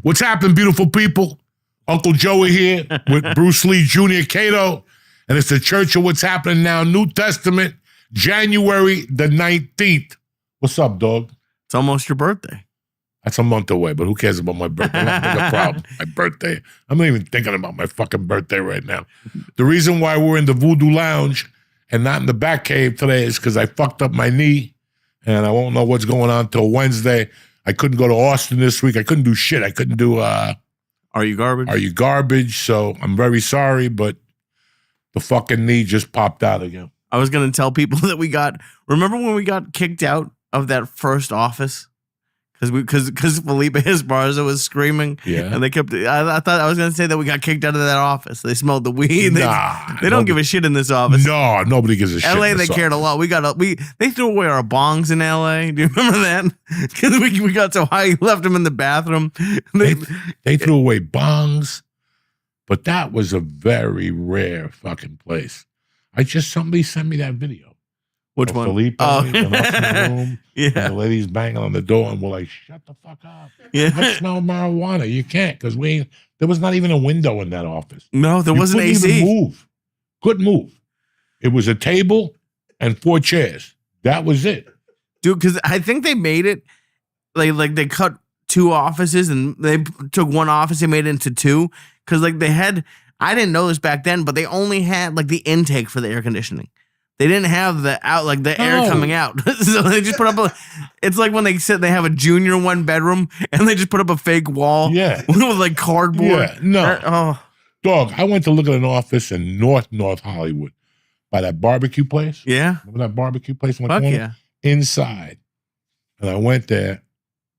What's happening, beautiful people? Uncle Joey here with Bruce Lee Jr. Cato, and it's the Church of What's Happening Now, New Testament, January the 19th. What's up, dog? It's almost your birthday. That's a month away, but who cares about my birthday? I don't have a problem. My birthday. I'm not even thinking about my fucking birthday right now. The reason why we're in the Voodoo Lounge and not in the back cave today is because I fucked up my knee, and I won't know what's going on till Wednesday. I couldn't go to Austin this week. I couldn't do shit. I couldn't do Are You Garbage? Are You Garbage? So I'm very sorry, but the fucking knee just popped out again. I was going to tell people that remember when we got kicked out of that first office? Because Felipe Esparza was screaming. Yeah. And they kept, I thought I was going to say that we got kicked out of that office. They smelled the weed. They don't give a shit in this office. No, nobody gives a shit. LA, they cared a lot. They threw away our bongs in LA. Do you remember that? Because we got so high, left them in the bathroom. They threw away bongs, but that was a very rare fucking place. Somebody sent me that video. Which one? Felipe went up in the room, and the lady's banging on the door, and we're like, shut the fuck up. Yeah. Let's smell marijuana. You can't, because there was not even a window in that office. No, there wasn't AC. Couldn't move. It was a table and 4 chairs. That was it. Dude, because I think they made it, like they cut 2 offices, and they took 1 office, they made it into 2, because they had, I didn't know this back then, but they only had the intake for the air conditioning. They didn't have the air coming out. So they just put up it's like when they said they have a junior 1-bedroom and they just put up a fake wall with cardboard. Yeah, no. Dog, I went to look at an office in North Hollywood by that barbecue place. Yeah. Remember that barbecue place? Fuck yeah. Inside. And I went there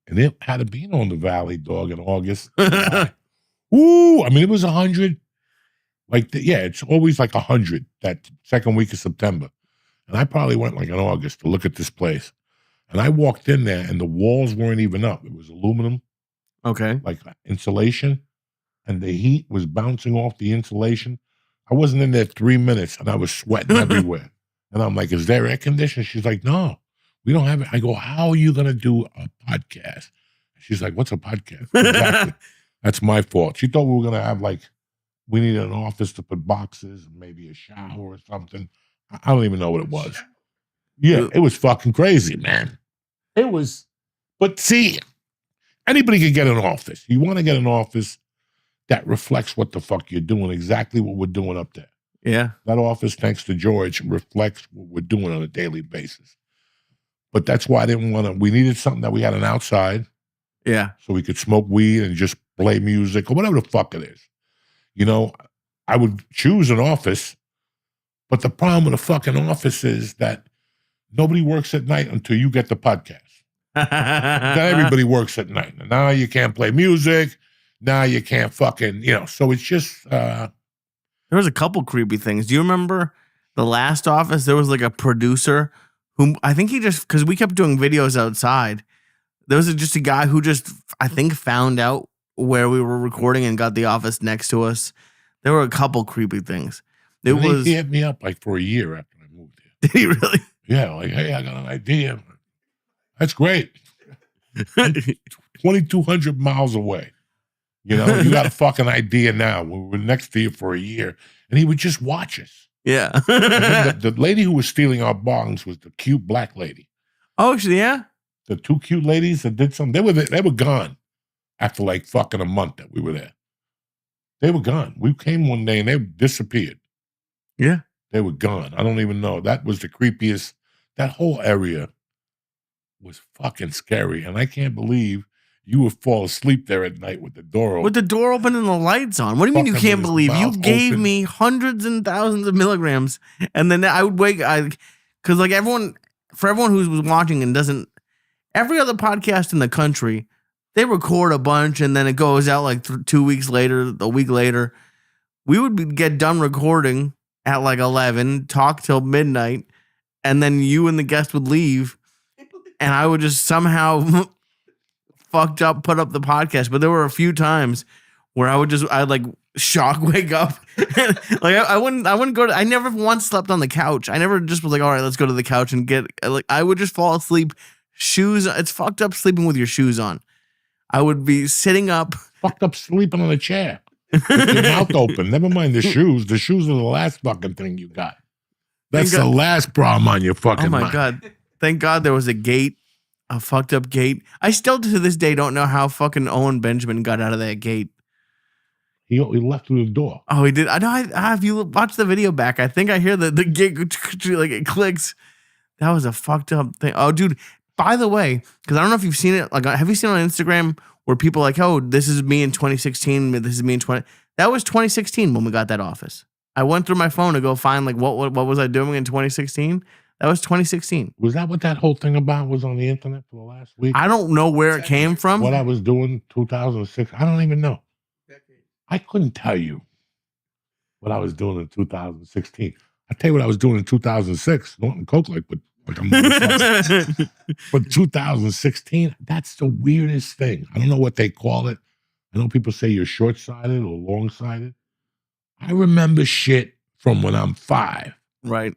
and it had a bean on the valley, dog, in August. Ooh, I mean, it was 100. It's always 100 that second week of September. And I probably went in August to look at this place. And I walked in there and the walls weren't even up. It was aluminum. Okay. Insulation. And the heat was bouncing off the insulation. I wasn't in there 3 minutes and I was sweating everywhere. And I'm like, is there air conditioning? She's like, no, we don't have it. I go, how are you going to do a podcast? She's like, what's a podcast? Exactly. That's my fault. She thought we were going to have we needed an office to put boxes and maybe a shower or something. I don't even know what it was. Yeah, it was fucking crazy, man. It was. But see, anybody can get an office. You want to get an office that reflects what the fuck you're doing, exactly what we're doing up there. Yeah. That office, thanks to George, reflects what we're doing on a daily basis. But that's why I didn't want to. We needed something that we had an outside. Yeah. So we could smoke weed and just play music or whatever the fuck it is. I would choose an office, but the problem with a fucking office is that nobody works at night until you get the podcast. Then everybody works at night. And now you can't play music. Now you can't fucking, so it's just... There was a couple creepy things. Do you remember the last office? There was a producer whom I think because we kept doing videos outside. There was just a guy who I think found out where we were recording and got the office next to us. There were a couple creepy things. He hit me up for a year after I moved here. Did he really? Yeah, hey, I got an idea. That's great. 2,200 miles away. You got a fucking idea now. We were next to you for a year. And he would just watch us. Yeah. The lady who was stealing our bongs was the cute black lady. Oh, yeah? The 2 cute ladies that did something. They were gone. After fucking a month that we were there. They were gone. We came one day and they disappeared. Yeah. They were gone. I don't even know. That was the creepiest. That whole area was fucking scary. And I can't believe you would fall asleep there at night with the door open. With the door open and the lights on. What do you mean you can't believe? You gave me hundreds and thousands of milligrams. And then I would wake, because for everyone who's watching and doesn't, every other podcast in the country, they record a bunch and then it goes out 2 weeks later, a week later. We would get done recording at 11, talk till midnight, and then you and the guest would leave. And I would just somehow fucked up, put up the podcast. But there were a few times where I'd shock wake up. I wouldn't go to, I never once slept on the couch. I never just was all right, let's go to the couch and get, I would just fall asleep. Shoes, it's fucked up sleeping with your shoes on. I would be sitting up. Fucked up sleeping on a chair. With your mouth open. Never mind the shoes. The shoes are the last fucking thing you got. That's the last problem on your fucking mind. Oh my God. Thank God there was a gate, a fucked up gate. I still to this day don't know how fucking Owen Benjamin got out of that gate. He left through the door. Oh, he did. I know. If you watch the video back, I think I hear the gate like it clicks. That was a fucked up thing. Oh, dude. By the way, because I don't know if you've seen it. Like, have you seen it on Instagram where people are like, oh, this is me in 2016. This is me in 20. That was 2016 when we got that office. I went through my phone to go find like what was I doing in 2016. That was 2016. Was that what that whole thing about was on the internet for the last week? I don't know where it came from. What I was doing 2006. I don't even know. I couldn't tell you what I was doing in 2016. I tell you what I was doing in 2006. Norton Coke like a motherfucker. But 2016, that's the weirdest thing. I don't know what they call it. I know people say you're short-sighted or long-sighted. I remember shit from when I'm 5. Right.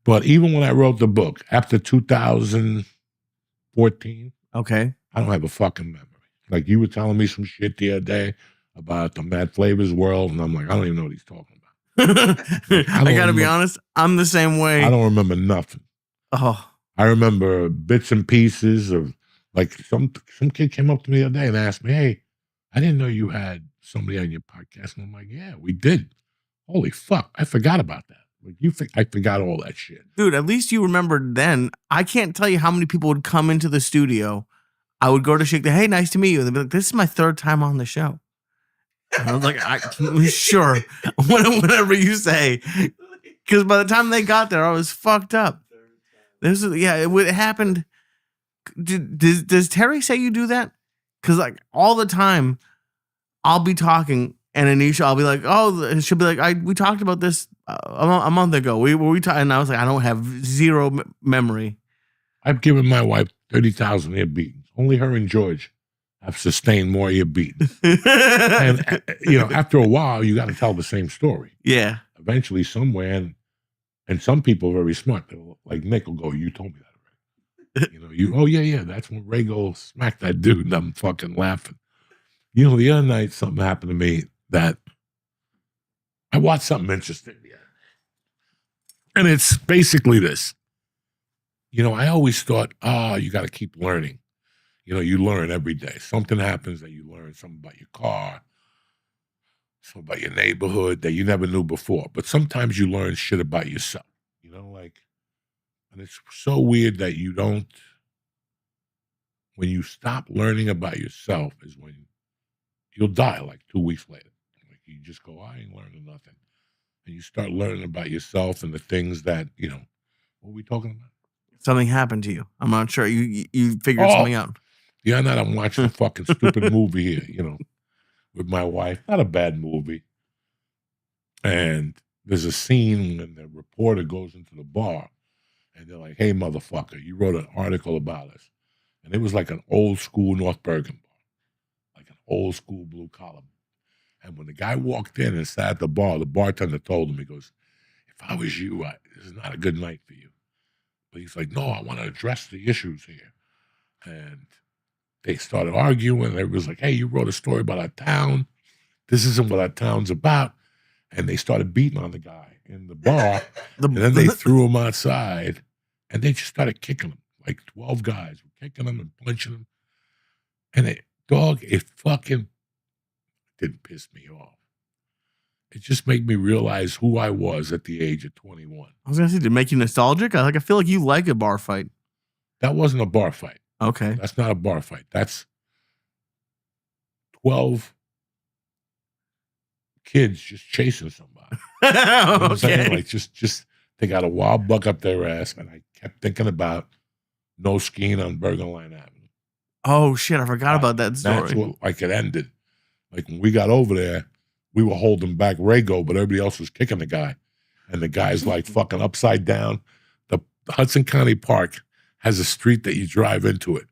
But even when I wrote the book, after 2014, okay, I don't have a fucking memory. Like you were telling me some shit the other day about the Mad Flavors world, and I'm like, I don't even know what he's talking about. I gotta be honest, I'm the same way. I don't remember nothing. Oh, I remember bits and pieces of like some kid came up to me the other day and asked me, hey, I didn't know you had somebody on your podcast. And I'm like, yeah, we did. Holy fuck, I forgot about that. Like I forgot all that shit. Dude, at least you remembered then. I can't tell you how many people would come into the studio. I would go to shake the, hey, nice to meet you. And they'd be like, this is my 3rd time on the show. And I was like, sure, whatever you say. Because by the time they got there, I was fucked up. It happened. Does Terry say you do that? Because like all the time, I'll be talking and Anisha, I'll be like, oh, she'll be like, we talked about this a month ago. We and I was like, I don't have zero memory. I've given my wife 30,000 ear beatings. Only her and George have sustained more ear beatings. And after a while, you got to tell the same story. Yeah. Eventually, somewhere, and some people are very smart. Like Nick will go, you told me that already. Oh yeah, that's when Rago smacked that dude, and I'm fucking laughing. The other night, something happened to me that I watched something interesting. Yeah. And it's basically this. I always thought, you got to keep learning. You learn every day. Something happens that you learn, something about your car, something about your neighborhood that you never knew before. But sometimes you learn shit about yourself, and it's so weird that you don't, when you stop learning about yourself is when you'll die like 2 weeks later. Like you just go, I ain't learning nothing. And you start learning about yourself and the things that, what are we talking about? Something happened to you. I'm not sure. You figured something out. The other night I'm watching a fucking stupid movie here, with my wife. Not a bad movie. And there's a scene when the reporter goes into the bar and they're like, hey, motherfucker, you wrote an article about us. And it was like an old school North Bergen bar, like an old school blue collar. And when the guy walked in and sat at the bar, the bartender told him, he goes, if I was you, this is not a good night for you. But he's like, no, I want to address the issues here. And they started arguing. And everybody was like, hey, you wrote a story about our town. This isn't what our town's about. And they started beating on the guy in the bar. And then they threw him outside. And they just started kicking him. Like 12 guys were kicking him and punching him. And it fucking didn't piss me off. It just made me realize who I was at the age of 21. I was going to say, did it make you nostalgic? I feel like you like a bar fight. That wasn't a bar fight. Okay. That's not a bar fight. That's 12 kids just chasing somebody. Okay. Like just they got a wild buck up their ass, and I kept thinking about no skiing on Bergen Line Avenue. Oh shit, I forgot about that story. That's what it ended. Like when we got over there, we were holding back Rago, but everybody else was kicking the guy. And the guy's like fucking upside down. The Hudson County Park has a street that you drive into it.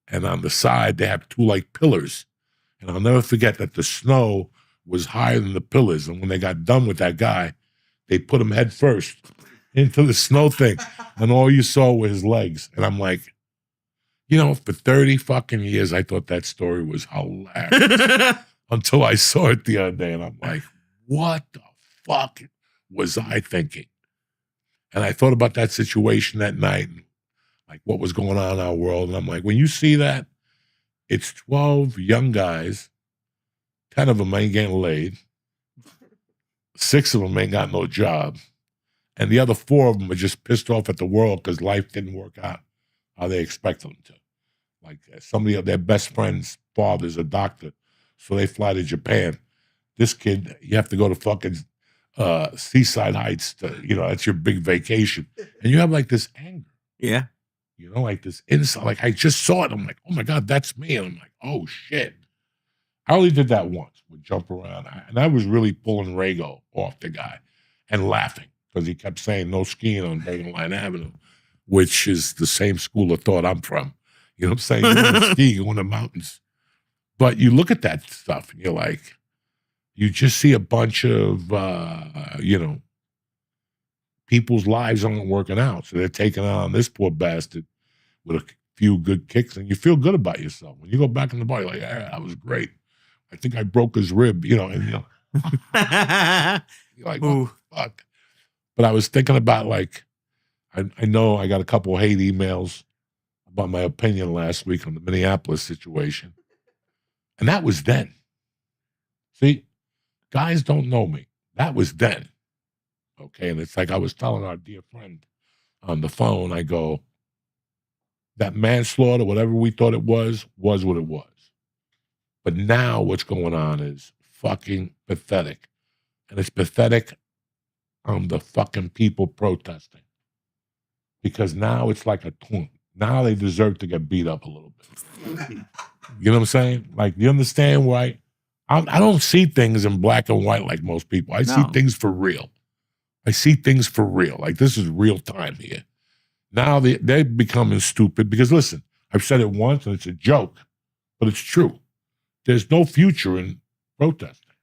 And on the side, they have 2 like pillars. And I'll never forget that the snow was higher than the pillars. And when they got done with that guy, they put him head first into the snow thing. And all you saw were his legs. And I'm like, You know, for 30 fucking years, I thought that story was hilarious until I saw it the other day, and I'm like, what the fuck was I thinking? And I thought about that situation that night, and like what was going on in our world, and I'm like, when you see that, it's 12 young guys, 10 of them ain't getting laid, 6 of them ain't got no job, and the other 4 of them are just pissed off at the world because life didn't work out how they expected them to. Like somebody of their best friend's father's a doctor, so they fly to Japan. This kid, you have to go to fucking Seaside Heights to, that's your big vacation. And you have like this anger. Yeah. Like this inside. Like I just saw it. I'm like, oh my God, that's me. And I'm like, oh shit. I only did that once, would jump around. And I was really pulling Rago off the guy and laughing because he kept saying no skiing on Bergen Line Avenue, which is the same school of thought I'm from. You know what I'm saying? You want to ski, you go in the mountains. But you look at that stuff and you're like, you just see a bunch of, people's lives aren't working out. So they're taking on this poor bastard with a few good kicks, and you feel good about yourself. When you go back in the bar, you're like, yeah, that was great. I think I broke his rib, and you're like, what the fuck? But I was thinking about, like, I know I got a couple of hate emails about my opinion last week on the Minneapolis situation. And that was then. See, guys don't know me. That was then. Okay, and it's like I was telling our dear friend on the phone, I go, that manslaughter, whatever we thought it was what it was. But now what's going on is fucking pathetic. And it's pathetic on the fucking people protesting. Because now it's like a taunt. Now they deserve to get beat up a little bit. You know what I'm saying? Like, you understand why? I don't see things in black and white like most people. I see things for real. I see things for real. Like, this is real time here. Now they're becoming stupid because, listen, I've said it once and it's a joke, but it's true. There's no future in protesting.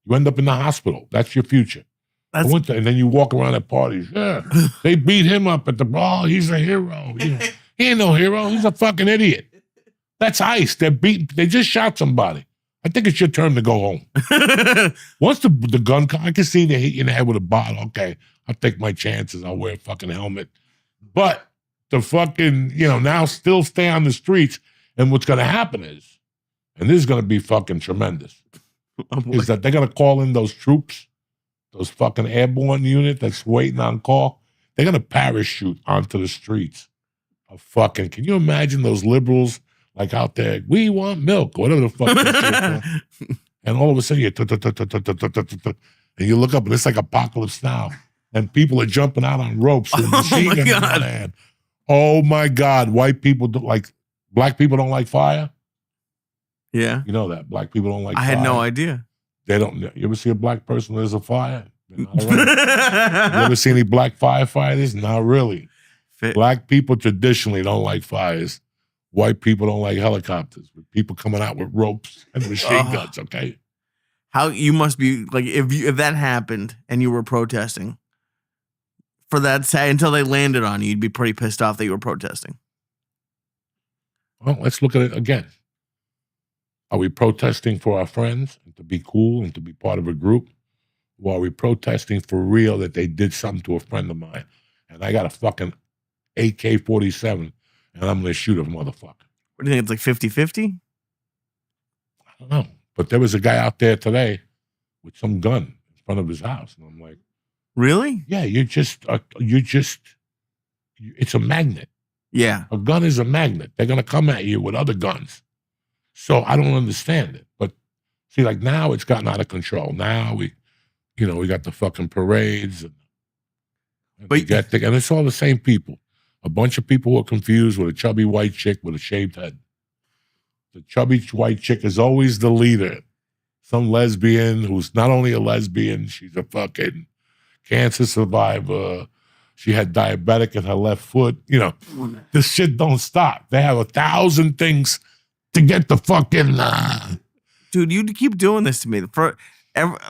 You end up in the hospital. That's your future. And then you walk around at parties. Yeah, they beat him up at the bar. He's a hero. He ain't no hero. He's a fucking idiot. That's ICE. They just shot somebody. I think it's your turn to go home. Once the gun, I can see they hit you in the head with a bottle. Okay, I'll take my chances. I'll wear a fucking helmet. But the fucking, now still stay on the streets. And what's going to happen is, and this is going to be fucking tremendous, is that they're going to call in those troops, those fucking airborne unit that's waiting on call. They're going to parachute onto the streets of fucking, can you imagine those liberals like out there, we want milk, whatever the fuck. And all of a sudden, and you look up and it's like Apocalypse Now. And people are jumping out on ropes with machine guns in one hand. Oh my God, white people black people don't like fire? Yeah. You know that. Black people don't like fire. I had no idea. They don't. You ever see a black person when there's a fire? You ever see any black firefighters? Not really. Black people traditionally don't like fires. White people don't like helicopters with people coming out with ropes and machine guns, okay? How you must be, like, if that happened and you were protesting, for that until they landed on you, you'd be pretty pissed off that you were protesting. Well, let's look at it again. Are we protesting for our friends and to be cool and to be part of a group? Or are we protesting for real that they did something to a friend of mine and I got a fucking AK-47 and I'm going to shoot a motherfucker? What do you think? It's like 50-50? I don't know. But there was a guy out there today with some gun in front of his house. And I'm like, really? Yeah, it's a magnet. Yeah. A gun is a magnet. They're going to come at you with other guns. So I don't understand it. But see, like now it's gotten out of control. Now we got the fucking parades. And it's all the same people. A bunch of people who are confused with a chubby white chick with a shaved head. The chubby white chick is always the leader. Some lesbian who's not only a lesbian, she's a fucking cancer survivor. She had diabetic in her left foot. This shit don't stop. They have 1,000 things to get the fucking... Dude, you keep doing this to me.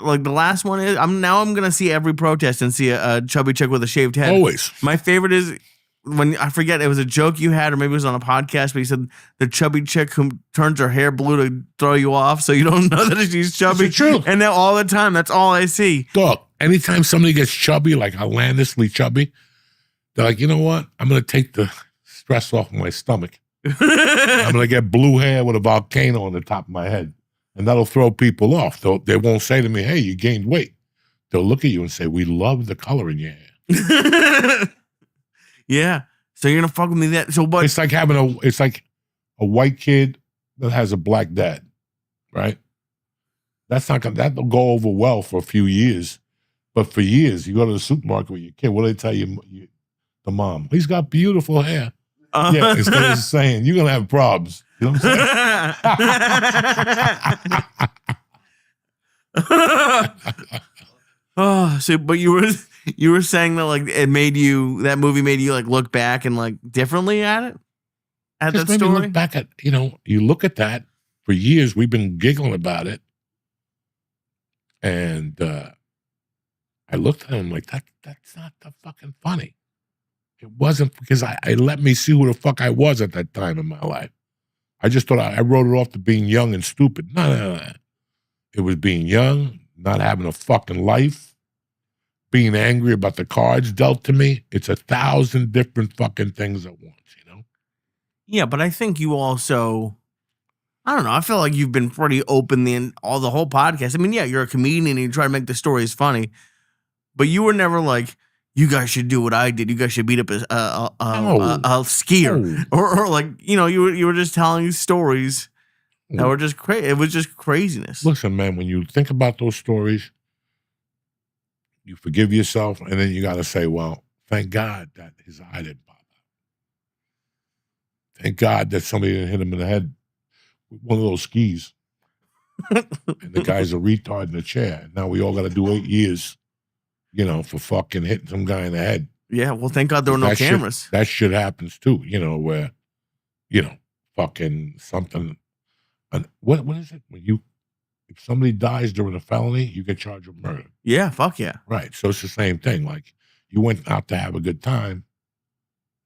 Like the last one is, I'm going to see every protest and see a chubby chick with a shaved head. Always. My favorite is when I forget, it was a joke you had, or maybe it was on a podcast, but you said the chubby chick who turns her hair blue to throw you off, so you don't know that she's chubby. It's the truth. And now all the time, that's all I see. Dog, anytime somebody gets chubby, like outlandishly chubby, they're like, you know what? I'm going to take the stress off my stomach. I'm going to get blue hair with a volcano on the top of my head. And that'll throw people off. They won't say to me, hey, you gained weight. They'll look at you and say, we love the color in your hair. Yeah. So you're gonna fuck with me that. So but it's like a white kid that has a black dad, right? That'll go over well for a few years. But for years, you go to the supermarket with your kid, what do they tell you, the mom? He's got beautiful hair. Yeah, instead of saying, you're gonna have problems. You know what I'm saying? Oh, so but you were saying that like that movie made you like look back and like differently at it, at Just that made me story. look back at, you look at that for years. We've been giggling about it, and I looked at him like that's not that fucking funny. It wasn't, because I let me see who the fuck I was at that time in my life. I just thought I wrote it off to being young and stupid. No. It was being young, not having a fucking life, being angry about the cards dealt to me. It's 1,000 different fucking things at once, Yeah, but I think you also, I don't know, I feel like you've been pretty open the whole podcast. I mean, yeah, you're a comedian and you try to make the stories funny, but you were never like, you guys should do what I did. You guys should beat up a skier, or like, you were just telling stories that were just crazy. It was just craziness. Listen, man, when you think about those stories, you forgive yourself, and then you got to say, well, thank God that his eye didn't pop out. Thank God that somebody didn't hit him in the head with one of those skis. And the guy's a retard in the chair. And now we all got to do 8 years, for fucking hitting some guy in the head. Yeah, well, thank God there were no cameras. That shit happens too, where, fucking something. And what is it? If somebody dies during a felony, you get charged with murder. Yeah, fuck yeah. Right. So it's the same thing. Like, you went out to have a good time,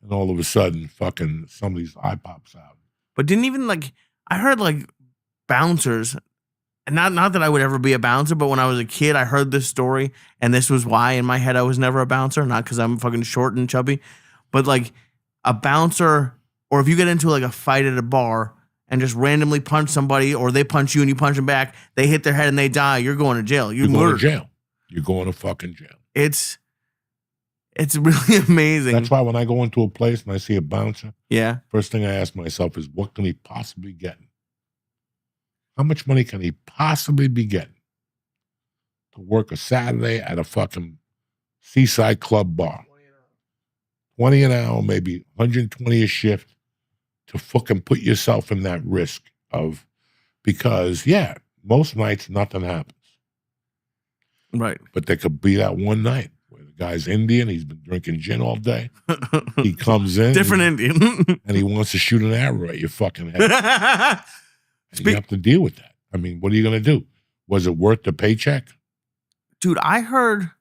and all of a sudden, fucking somebody's eye pops out. But didn't even I heard bouncers, and not that I would ever be a bouncer, but when I was a kid, I heard this story, and this was why in my head I was never a bouncer, not because I'm fucking short and chubby, but a bouncer, or if you get into a fight at a bar and just randomly punch somebody, or they punch you and you punch them back, they hit their head and they die, you're going to jail. You're going to jail. You're going to fucking jail. It's really amazing. That's why when I go into a place and I see a bouncer, yeah, first thing I ask myself is, what can he possibly get? How much money can he possibly be getting to work a Saturday at a fucking seaside club bar? 20 an hour, maybe 120 a shift, to fucking put yourself in that risk of, because, yeah, most nights nothing happens. Right. But there could be that one night where the guy's Indian, he's been drinking gin all day. He comes in. Different Indian. And he wants to shoot an arrow at your fucking head. And you have to deal with that. I mean, what are you going to do? Was it worth the paycheck? Dude, I heard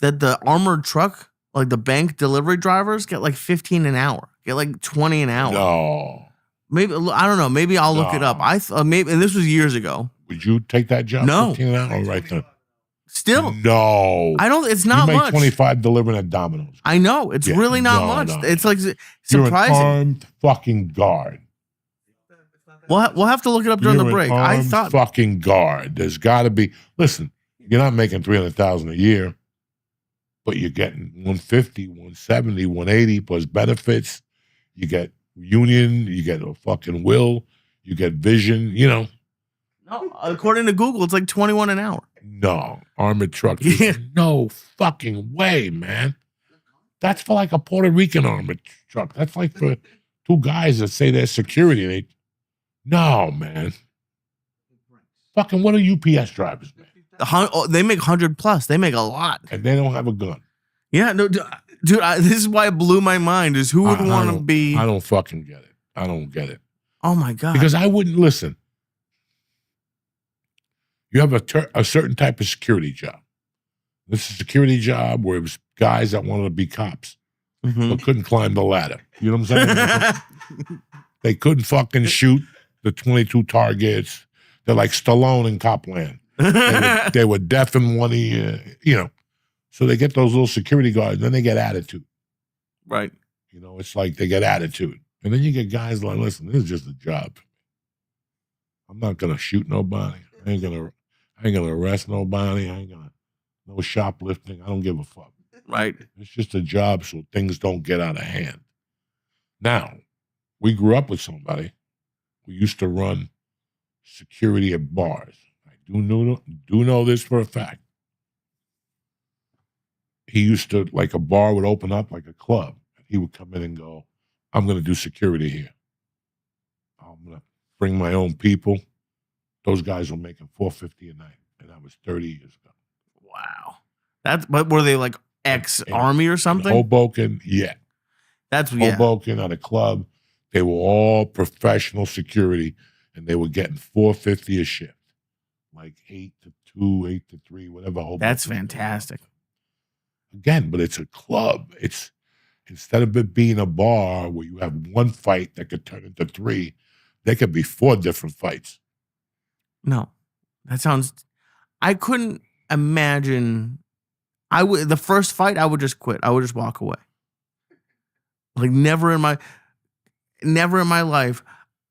that the armored truck, the bank delivery drivers, get 15 an hour. Get 20 an hour. No. Maybe, I don't know. Maybe I'll look it up. I thought maybe, and this was years ago. Would you take that job? No. 15 an hour right there. Still. No. I don't, it's not you make much. 25 delivering at Domino's. I know. It's really not much. No. It's surprising. You're an armed fucking guard. We'll have to look it up during the break. I thought fucking guard. There's got to be. Listen, you're not making $300,000 a year, but you're getting 150, 170, 180 plus benefits. You get union. You get a fucking will. You get vision. No, according to Google, it's 21 an hour. No, armored truck. Yeah. No fucking way, man. That's for a Puerto Rican armored truck. That's for two guys that say they're security. No, man. Fucking what are UPS drivers, man? They make 100 plus. They make a lot. And they don't have a gun. Yeah, no, dude, this is why it blew my mind, is who would want to be... I don't fucking get it. I don't get it. Oh, my God. Because I wouldn't listen. You have a certain type of security job. This is a security job where it was guys that wanted to be cops. but couldn't climb the ladder. You know what I'm saying? They couldn't fucking shoot the 22 targets. They're like Stallone in Copland. They were deaf in one ear, you know. So they get those little security guards, and then they get attitude. Right. You know, it's like they get attitude. And then you get guys like, listen, this is just a job. I'm not gonna shoot nobody. I ain't gonna arrest nobody. No shoplifting. I don't give a fuck. Right. It's just a job so things don't get out of hand. Now, we grew up with somebody who used to run security at bars. I do know this for a fact. He used to, like, a bar would open up like a club. And he would come in and go, I'm going to do security here. I'm going to bring my own people. Those guys were making $450 a night. And that was 30 years ago. Wow. But were they like ex-army or something? Hoboken, yeah. Hoboken at a club. They were all professional security, and they were getting $450 a shift, like 8 to 2, 8 to 3, whatever. Hoboken. That's fantastic. Again, but it's a club. It's instead of it being a bar where you have one fight that could turn into 3, there could be 4 different fights. No, that sounds. I couldn't imagine. The first fight, I would just quit. I would just walk away. Like never in my life.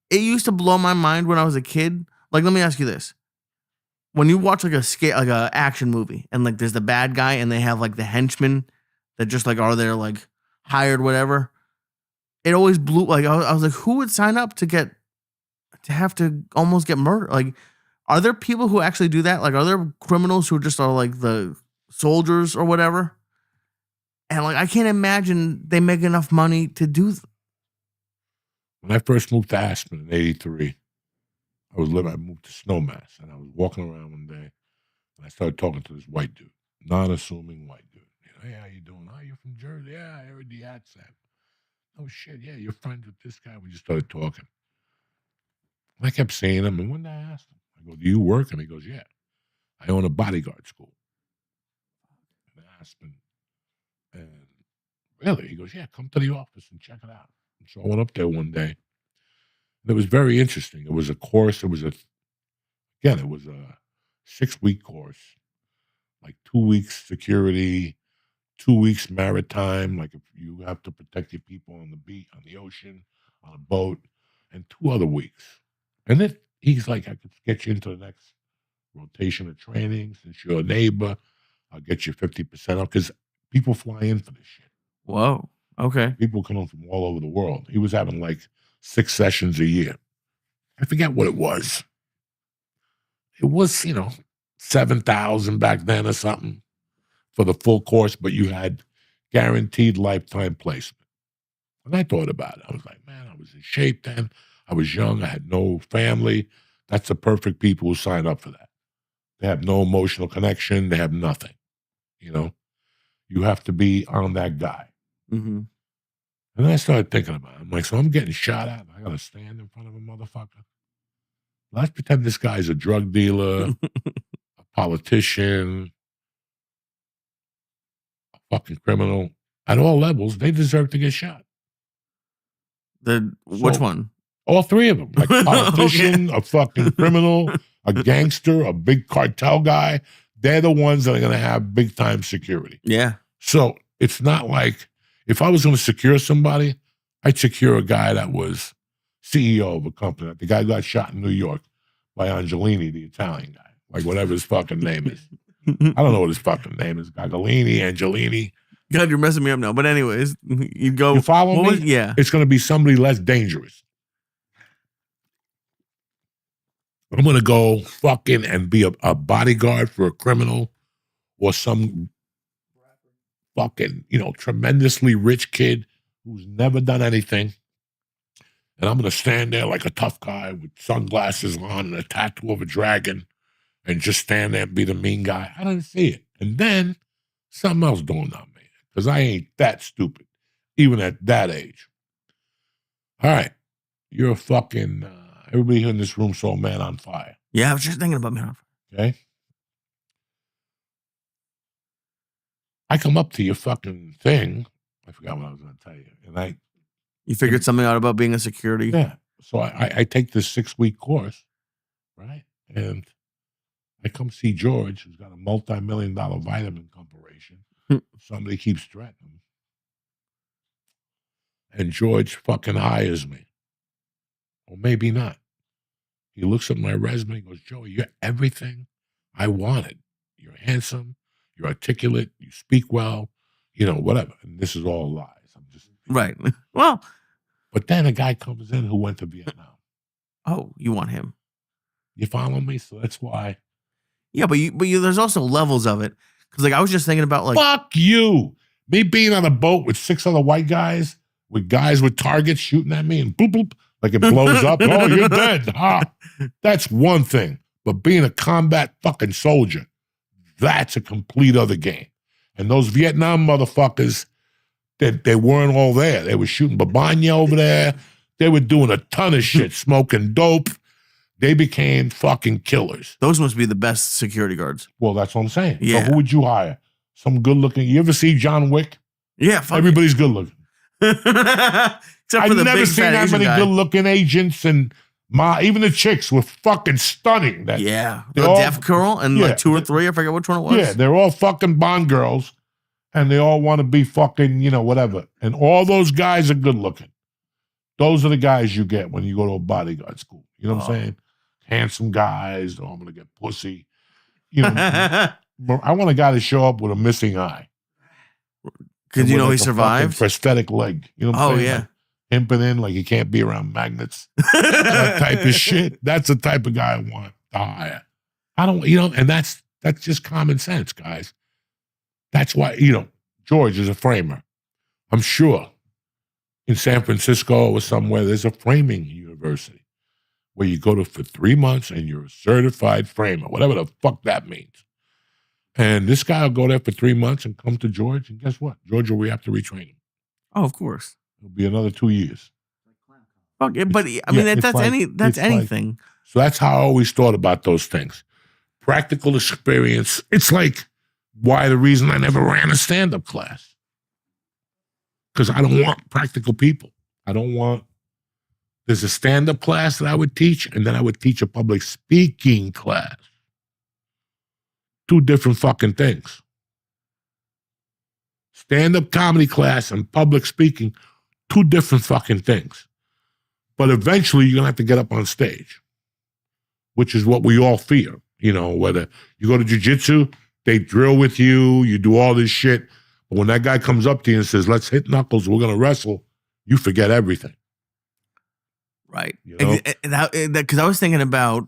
It used to blow my mind when I was a kid. Like, let me ask you this: when you watch like a action movie, and like there's the bad guy, and they have like the henchmen that just like are there like hired, whatever. It always blew. Like I was like, who would sign up to have to almost get murdered? Like, are there people who actually do that? Like, are there criminals who just are like the soldiers or whatever? And like, I can't imagine they make enough money to do. When I first moved to Aspen in '83, I moved to Snowmass, and I was walking around one day, and I started talking to this white dude, non-assuming white dude. You know, hey, how you doing? Oh, you're from Jersey? Yeah, I heard the accent. Oh shit, yeah, you're friends with this guy. We just started talking. And I kept seeing him, and one day I asked him, I go, do you work? And he goes, yeah, I own a bodyguard school in Aspen. And really, he goes, yeah, come to the office and check it out. And so I went up there one day. And it was very interesting. It was a course. It was a 6-week course, like 2 weeks security, 2 weeks maritime, like if you have to protect your people on the beach, on the ocean, on a boat, and 2 other weeks. And then he's like, I could get you into the next rotation of training. Since you're a neighbor, I'll get you 50% off, because people fly in for this shit. Whoa. Okay. People come from all over the world. He was having like 6 sessions a year. I forget what it was. It was, $7,000 back then or something for the full course, but you had guaranteed lifetime placement. And I thought about it. I was like, man, I was in shape then. I was young. I had no family. That's the perfect people who sign up for that. They have no emotional connection. They have nothing. You have to be on that guy. Mm-hmm. And then I started thinking about it. I'm like, so I'm getting shot at, and I got to stand in front of a motherfucker. Let's pretend this guy's a drug dealer, a politician, a fucking criminal. At all levels, they deserve to get shot. Which one? All 3 of them. Like a politician, a fucking criminal, a gangster, a big cartel guy. They're the ones that are going to have big time security. Yeah. So it's not like, if I was going to secure somebody, I'd secure a guy that was CEO of a company. The guy got shot in New York by Angelini, the Italian guy. Like whatever his fucking name is. I don't know what his fucking name is. Gagalini, Angelini. God, you're messing me up now. But anyways, you'd go. You follow me? Yeah. It's going to be somebody less dangerous. I'm going to go fucking and be a bodyguard for a criminal or some fucking, tremendously rich kid who's never done anything. And I'm going to stand there like a tough guy with sunglasses on and a tattoo of a dragon and just stand there and be the mean guy. I didn't see it. And then something else dawned on me, because I ain't that stupid, even at that age. All right. You're a fucking, everybody here in this room saw Man on Fire. Yeah, I was just thinking about Man on Fire. Okay. I come up to your fucking thing. I forgot what I was going to tell you. And You figured something out about being a security? Yeah. So I take this 6-week course, right? And I come see George, who's got a multi-million-dollar vitamin corporation. Somebody keeps threatening him. And George fucking hires me. Or maybe not. He looks at my resume and goes, Joey, you're everything I wanted. You're handsome, you're articulate, you speak well, whatever. And this is all lies. I'm just right. Well, but then a guy comes in who went to Vietnam. Oh, you want him? You follow me? So that's why. Yeah, but there's also levels of it. Because I was just thinking about fuck you. Me being on a boat with 6 other white guys, with guys with targets shooting at me and boop, boop, like it blows up. Oh, you're dead. That's one thing. But being a combat fucking soldier, that's a complete other game. And those Vietnam motherfuckers, they weren't all there. They were shooting babanya over there. They were doing a ton of shit, smoking dope. They became fucking killers. Those must be the best security guards. Well, that's what I'm saying. Yeah. So who would you hire? Some good looking. You ever see John Wick? Yeah. Everybody's good looking. Except for I've the never big seen fat that Asian many guy. good looking agents, and even the chicks were fucking stunning. The deaf girl and like 2 or 3, I forget which one it was. Yeah, they're all fucking Bond girls, and they all want to be fucking, whatever. And all those guys are good looking. Those are the guys you get when you go to a bodyguard school. You know what I'm saying? Handsome guys. Oh, I'm going to get pussy. I want a guy to show up with a missing eye. Because he survived? Prosthetic leg. You know what I'm saying? Yeah. Like, imping in like he can't be around magnets. That type of shit. That's the type of guy I want to hire. I don't, and that's just common sense, guys. That's why, George is a framer. I'm sure in San Francisco or somewhere, there's a framing university where you go to for 3 months and you're a certified framer, whatever the fuck that means. And this guy will go there for 3 months and come to George, and guess what? George will have to retrain him. Oh, of course. It'll be another 2 years. Fuck it, but that's anything. So that's how I always thought about those things. Practical experience. It's like the reason I never ran a stand-up class. Because I don't want practical people. There's a stand-up class that I would teach, and then I would teach a public speaking class. 2 different fucking things. Stand-up comedy class and public speaking, 2 different fucking things. But eventually you're going to have to get up on stage, which is what we all fear. Whether you go to jiu-jitsu, they drill with you, you do all this shit. But when that guy comes up to you and says, let's hit knuckles, we're going to wrestle, you forget everything. Right. Because I was thinking about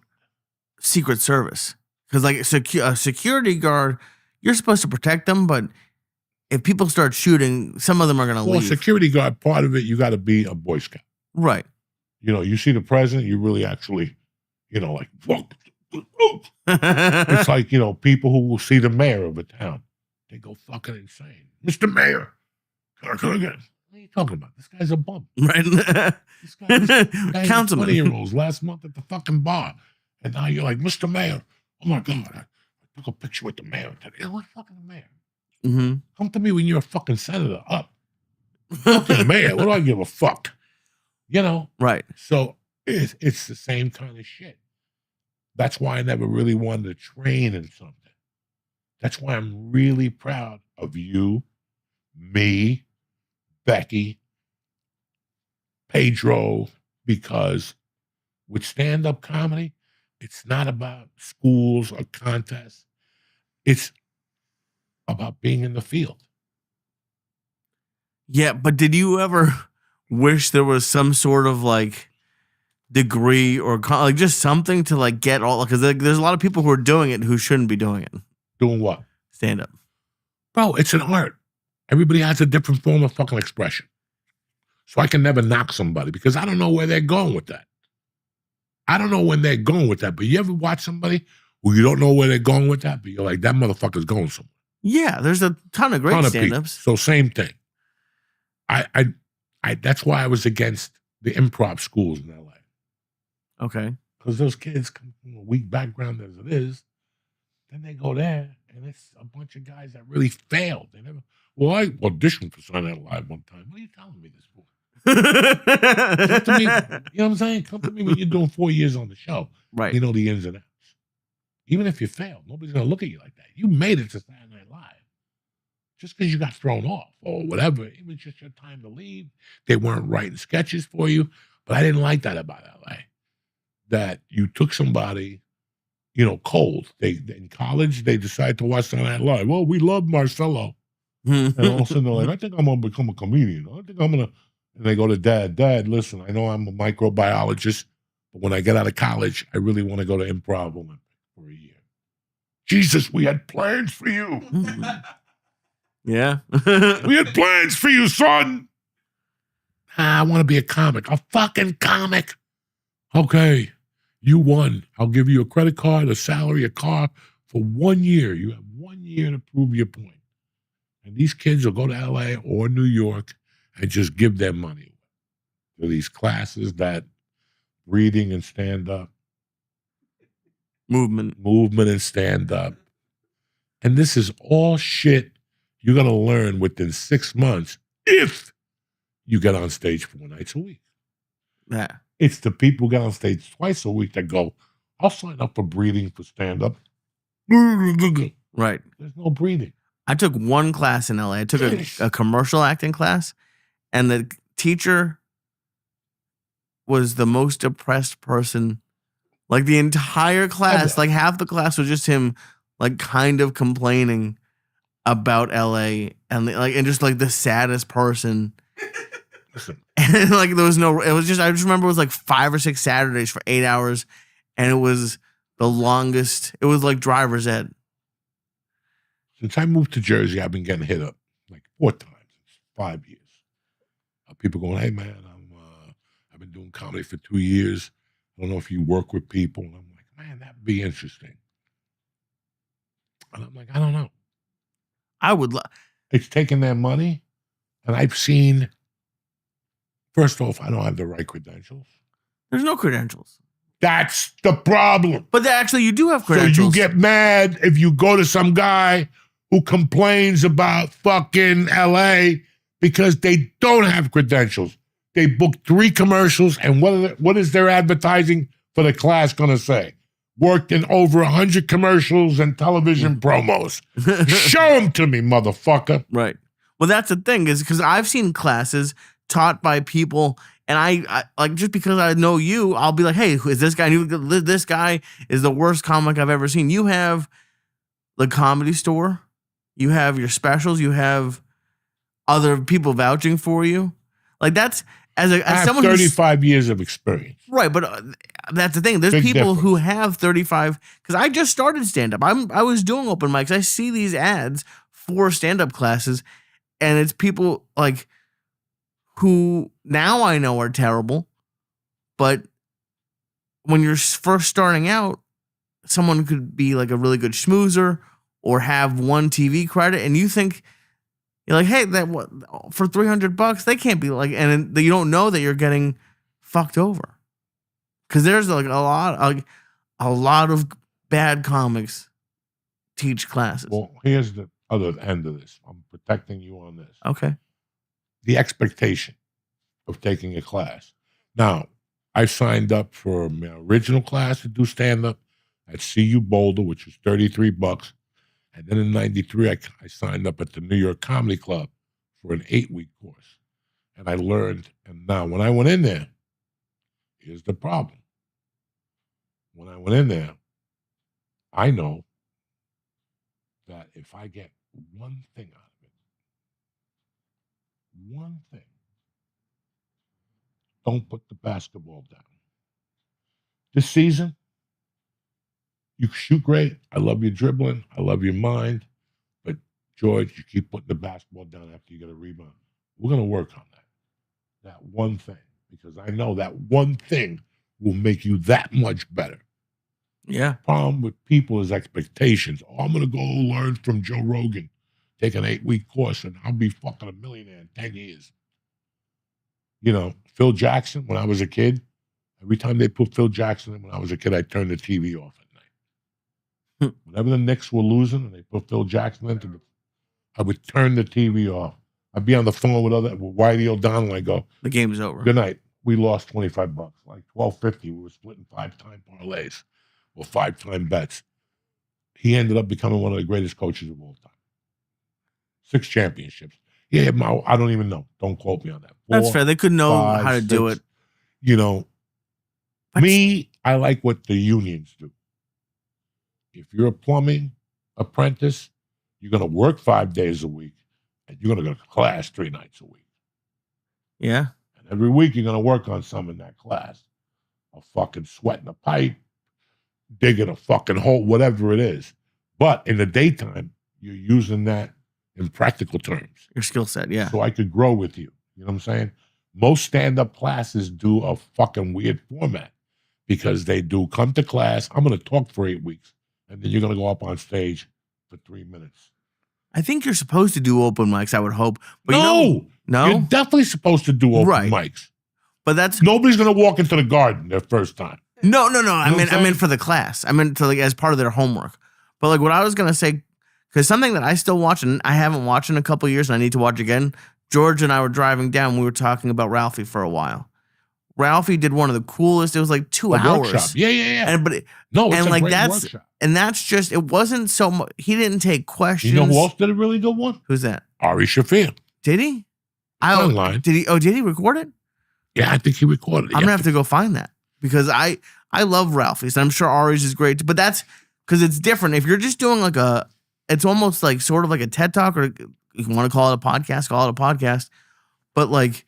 Secret Service. Because a security guard, you're supposed to protect them, but if people start shooting, some of them are going to leave. Well, security guard, part of it, you got to be a Boy Scout. Right. You see the president, you really actually, like, fuck. It's like, people who will see the mayor of a town. They go fucking insane. Mr. Mayor, can I come again? What are you talking about? This guy's a bum. Right. This guy Councilman. 20-year-olds last month at the fucking bar. And now you're like, Mr. Mayor, oh my God, I took a picture with the mayor today. What fucking mayor? Mm-hmm. Come to me when you're a fucking senator up. Fucking mayor, what do I give a fuck? Right. So it's the same kind of shit. That's why I never really wanted to train in something. That's why I'm really proud of you, me, Becky, Pedro, because with stand-up comedy, it's not about schools or contests. It's about being in the field. Yeah, but did you ever wish there was some sort of degree or just something to get all, because there's a lot of people who are doing it who shouldn't be doing it. Doing what? Stand up. Bro, it's an art. Everybody has a different form of fucking expression. So I can never knock somebody because I don't know where they're going with that. I don't know when they're going with that, but you ever watch somebody who you don't know where they're going with that, but you're like, that motherfucker's going somewhere. Yeah, there's a ton of great stand-ups. So same thing. I that's why I was against the improv schools in LA. Okay. Because those kids come from a weak background as it is, then they go there And it's a bunch of guys that really failed. They never. Well, I auditioned for Saturday Night Live one time. What are you telling me this for? Come to me, you know what I'm saying? Come to me when you're doing 4 years on the show. Right. You know the ins and outs. Even if you fail, nobody's gonna look at you like that. You made it to Saturday Night Live. Just because you got thrown off or whatever, it was just your time to leave. They weren't writing sketches for you. But I didn't like that about LA. That you took somebody, you know, cold. They in college, they decided to watch Saturday Night Live. Well, we love Marcelo. And all of a sudden they're like, I think I'm gonna become a comedian. I think I'm gonna, and they go to Dad, listen, I know I'm a microbiologist, but when I get out of college, I really want to go to Improv Olympic for a year. Jesus, we had plans for you. Yeah. We had plans for you, son. I want to be a comic. A fucking comic. Okay, you won. I'll give you a credit card, a salary, a car for 1 year. You have 1 year to prove your point. And these kids will go to LA or New York and just give their money to these classes that reading and stand up. Movement and stand up. And this is all shit you're going to learn within 6 months if you get on stage 4 nights a week. Yeah. It's the people who get on stage twice a week that go, I'll sign up for breathing for stand up. Right. There's no breathing. I took one class in LA. I took a commercial acting class, and the teacher was the most depressed person. Like the entire class, like half the class was just him, like kind of complaining about LA and just like the saddest person. Listen. And like there was no, it was just, I just remember it was like 5 or 6 Saturdays for 8 hours, and it was the longest. It was like driver's ed. Since I moved to Jersey, I've been getting hit up like 4 times in 5 years. People going, hey man, I've been doing comedy for 2 years. I don't know if you work with people. And I'm like, man, that'd be interesting. And I'm like, I don't know. I would It's taking their money, and I've seen. First off, I don't have the right credentials. There's no credentials. That's the problem. But actually, you do have credentials. So you get mad if you go to some guy who complains about fucking LA because they don't have credentials. They booked 3 commercials, and what is their advertising for the class going to say? Worked in over 100 commercials and television promos. Show them to me, motherfucker. Right. Well, that's the thing, is because I've seen classes taught by people, and I like, just because I know you, I'll be like, hey, who is this guy? This guy is the worst comic I've ever seen. You have the Comedy Store. You have your specials. You have other people vouching for you. Like that's as someone 35 years of experience. Right, but that's the thing. There's Big people difference. who have 35, because I just started stand-up. I was doing open mics. I see these ads for stand-up classes, and it's people like who now I know are terrible, but when you're first starting out, someone could be like a really good schmoozer or have 1 TV credit, and you think, you're like, hey, that what for $300 they can't be like, and you don't know that you're getting fucked over, because there's like a lot of bad comics teach classes. Well, here's the other end of this. I'm protecting you on this. Okay. The expectation of taking a class. Now, I signed up for my original class to do stand-up at CU Boulder, which was $33. And then in 93, I signed up at the New York Comedy Club for an 8-week course. And I learned, and now when I went in there, here's the problem. When I went in there, I know that if I get one thing out of it, one thing, don't put the basketball down. This season, you shoot great. I love your dribbling. I love your mind. But, George, you keep putting the basketball down after you get a rebound. We're going to work on that. That one thing. Because I know that one thing will make you that much better. Yeah. Problem with people is expectations. Oh, I'm going to go learn from Joe Rogan, take an 8-week course, and I'll be fucking a millionaire in 10 years. You know, Phil Jackson, when I was a kid, every time they put Phil Jackson in when I was a kid, I turned the TV off Whenever the Knicks were losing and they put Phil Jackson into I would turn the TV off. I'd be on the phone with Whitey O'Donnell. I go, the game's over. Good night. We lost $25, like $12.50. We were splitting 5-time parlays or 5-time bets. He ended up becoming one of the greatest coaches of all time. 6 championships. Yeah, I don't even know. Don't quote me on that. 4, That's fair. They could know 5, how to 6, do it. You know, I like what the unions do. If you're a plumbing apprentice, you're going to work 5 days a week, and you're going to go to class 3 nights a week. Yeah. And every week you're going to work on some in that class. A fucking sweating a pipe, digging a fucking hole, whatever it is. But in the daytime, you're using that in practical terms. Your skill set, yeah. So I could grow with you. You know what I'm saying? Most stand-up classes do a fucking weird format because they do come to class, I'm going to talk for 8 weeks, and then you're going to go up on stage for 3 minutes. I think you're supposed to do open mics, I would hope. But No! No? You're definitely supposed to do open mics. But that's... Nobody's going to walk into the garden their first time. No. I meant for the class. I meant to as part of their homework. But like what I was going to say, because something that I still watch and I haven't watched in a couple of years and I need to watch again, George and I were driving down. We were talking about Ralphie for a while. Ralphie did one of the coolest. It was like 2 hours. Workshop. Yeah. And it's a like great workshop. And that's just, it wasn't so much. He didn't take questions. You know who else did a really good one? Who's that? Ari Shaffir. Did he? Online. Did he? Oh, did he record it? Yeah, I think he recorded it. I'm gonna have to go find that because I love Ralphie's. I'm sure Ari's is great, but that's because it's different. If you're just doing it's almost like sort of like a TED Talk, or you want to call it a podcast, call it a podcast. But like,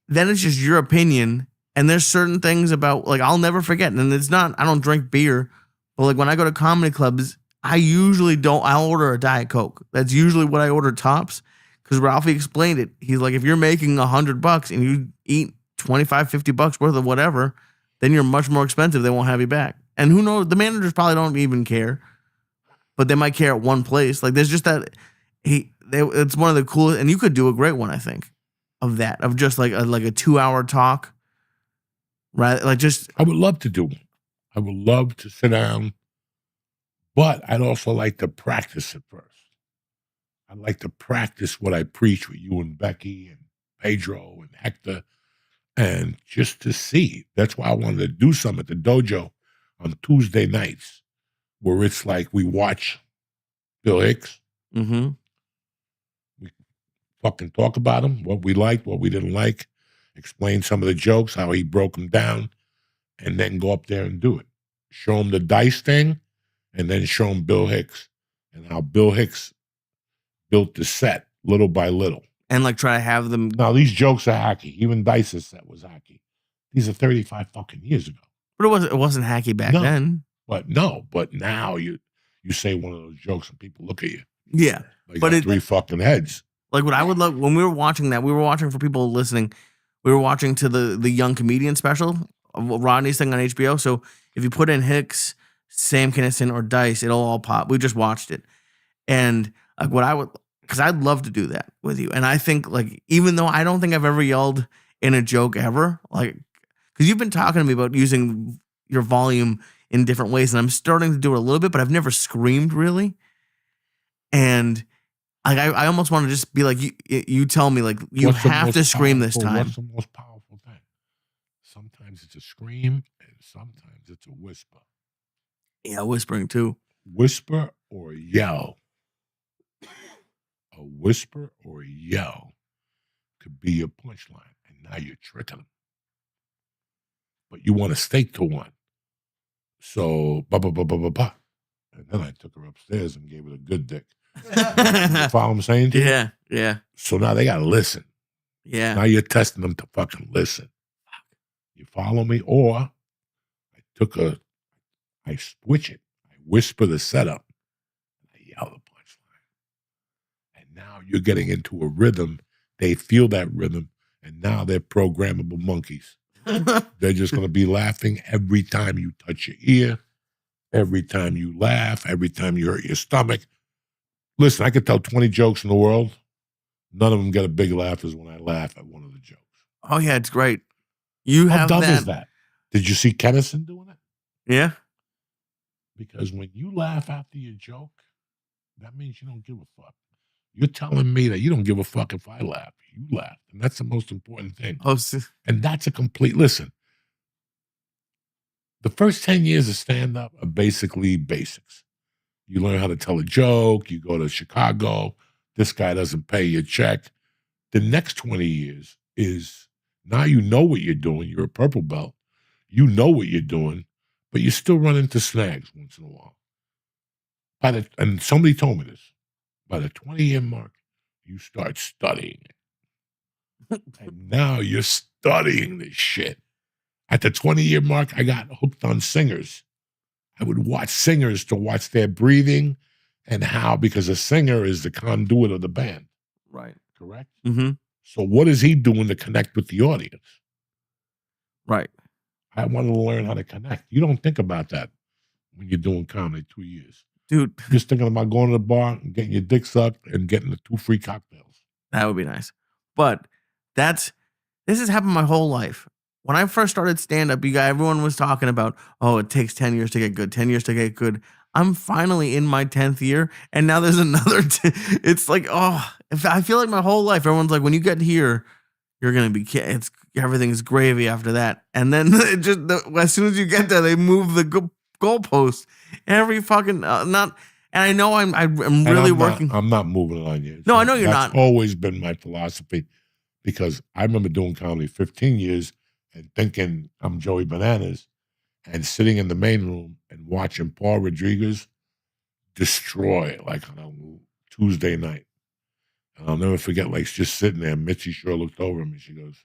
then it's just your opinion, and there's certain things about like I'll never forget. And it's not I don't drink beer, but like when I go to comedy clubs, I usually don't. I'll order a Diet Coke. That's usually what I order tops. Because Ralphie explained it. He's like, if you're making $100 and you eat $25-$50 worth of whatever, then you're much more expensive. They won't have you back. And who knows? The managers probably don't even care, but they might care at one place. Like there's just that. It's one of the coolest, and you could do a great one, I think, of that, of just like a 2-hour talk, right? Like just. I would love to do one. I would love to sit down, but I'd also like to practice it first. I'd like to practice what I preach with you and Becky and Pedro and Hector, and just to see. That's why I wanted to do something at the dojo on Tuesday nights, where it's like we watch Bill Hicks. Mm-hmm. We fucking talk about him, what we liked, what we didn't like, explain some of the jokes, how he broke them down, and then go up there and do it. Show him the dice thing, and then show him Bill Hicks and how Bill Hicks built the set little by little. And like try to have them. Now, these jokes are hacky. Even Dice's set was hacky. These are 35 fucking years ago. But it wasn't hacky back then. But now you say one of those jokes and people look at you. Yeah. Like but 3 fucking heads. Like what I would love, when we were watching that, we were watching for people listening, we were watching to the Young Comedian special, Rodney's thing on HBO. So if you put in Hicks, Sam Kinison, or Dice, it'll all pop. We just watched it. And like what I would, because I'd love to do that with you. And I think like, even though I don't think I've ever yelled in a joke ever, like, because you've been talking to me about using your volume in different ways, and I'm starting to do it a little bit, but I've never screamed really. And like, I almost want to just be like, you tell me like, you have to scream this time. What's the most powerful thing? Sometimes it's a scream and sometimes it's a whisper. Yeah, whispering too. Whisper or yell. A whisper or a yell could be your punchline, and now you're tricking them. But you want to stake to one. So, And then I took her upstairs and gave it a good dick. You follow what I'm saying to you? Yeah. So now they got to listen. Yeah. Now you're testing them to fucking listen. You follow me? Or I switch it. I whisper the setup. I yell the punchline. And now you're getting into a rhythm. They feel that rhythm. And now they're programmable monkeys. They're just going to be laughing every time you touch your ear, every time you laugh, every time you hurt your stomach. Listen, I could tell 20 jokes in the world. None of them get a big laugh as when I laugh at one of the jokes. Oh, yeah, it's great. You have How dumb that. is that? Did you see Kennison doing it? Yeah. Because when you laugh after your joke, that means you don't give a fuck. You're telling me that you don't give a fuck if I laugh. You laugh. And that's the most important thing. Oh, and that's a complete listen. The first 10 years of stand-up are basically basics. You learn how to tell a joke. You go to Chicago. This guy doesn't pay your check. The next 20 years is now you know what you're doing. You're a purple belt. You know what you're doing, but you still run into snags once in a while. And somebody told me this. By the 20-year mark, you start studying it. And now you're studying this shit. At the 20-year mark, I got hooked on singers. I would watch singers to watch their breathing and how, because a singer is the conduit of the band. Right. Correct? Mm-hmm. So what is he doing to connect with the audience? Right. I wanted to learn how to connect. You don't think about that when you're doing comedy 2 years. Dude. You're just thinking about going to the bar and getting your dick sucked and getting the 2 free cocktails. That would be nice. But this has happened my whole life. When I first started stand-up, everyone was talking about, oh, it takes 10 years to get good, 10 years to get good. I'm finally in my 10th year, and now there's another. It's like, I feel like my whole life, everyone's like, when you get here, you're going to be, everything's gravy after that. And then as soon as you get there, they move the goalpost every fucking, and I know I'm really working. I'm not moving it on you. No, I know you're not. That's always been my philosophy, because I remember doing comedy 15 years and thinking I'm Joey Bananas and sitting in the main room and watching Paul Rodriguez destroy like on a Tuesday night. And I'll never forget, like, just sitting there. Mitzi sure looked over at me. She goes,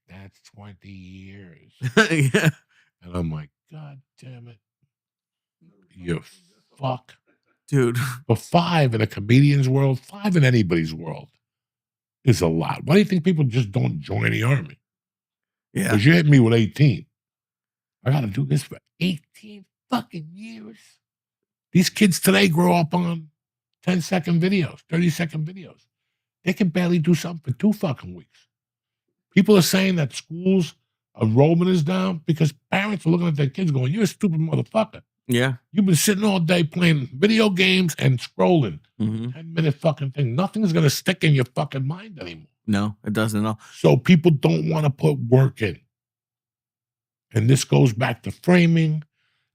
"That's 20 years." Yeah. And I'm like, God damn it. You fuck. Dude. But 5 in a comedian's world, 5 in anybody's world is a lot. Why do you think people just don't join the army? Yeah. Because you hit me with 18. I got to do this for 18 fucking years. These kids today grow up on 10-second videos, 30-second videos. They can barely do something for 2 fucking weeks. People are saying that schools' enrollment is down because parents are looking at their kids going, "You're a stupid motherfucker. Yeah. You've been sitting all day playing video games and scrolling. Mm-hmm. 10-minute fucking thing. Nothing's going to stick in your fucking mind anymore." No, it doesn't at all. So people don't want to put work in. And this goes back to framing.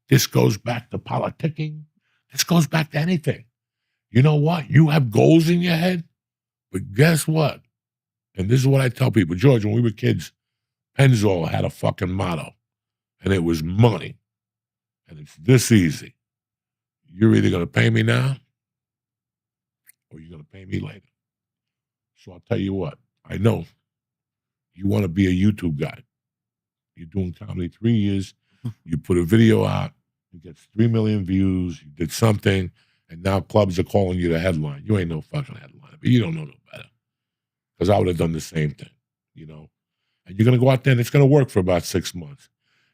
This goes back to politicking. This goes back to anything. You know what? You have goals in your head, but guess what? And this is what I tell people. George, when we were kids, Pennzoil had a fucking motto, and it was money. And it's this easy. You're either going to pay me now or you're going to pay me later. So I'll tell you what. I know you want to be a YouTube guy. You're doing comedy 3 years. You put a video out. It gets 3 million views. You did something. And now clubs are calling you the headline. You ain't no fucking headliner, but you don't know no better. Because I would have done the same thing, you know. And you're going to go out there and it's going to work for about 6 months.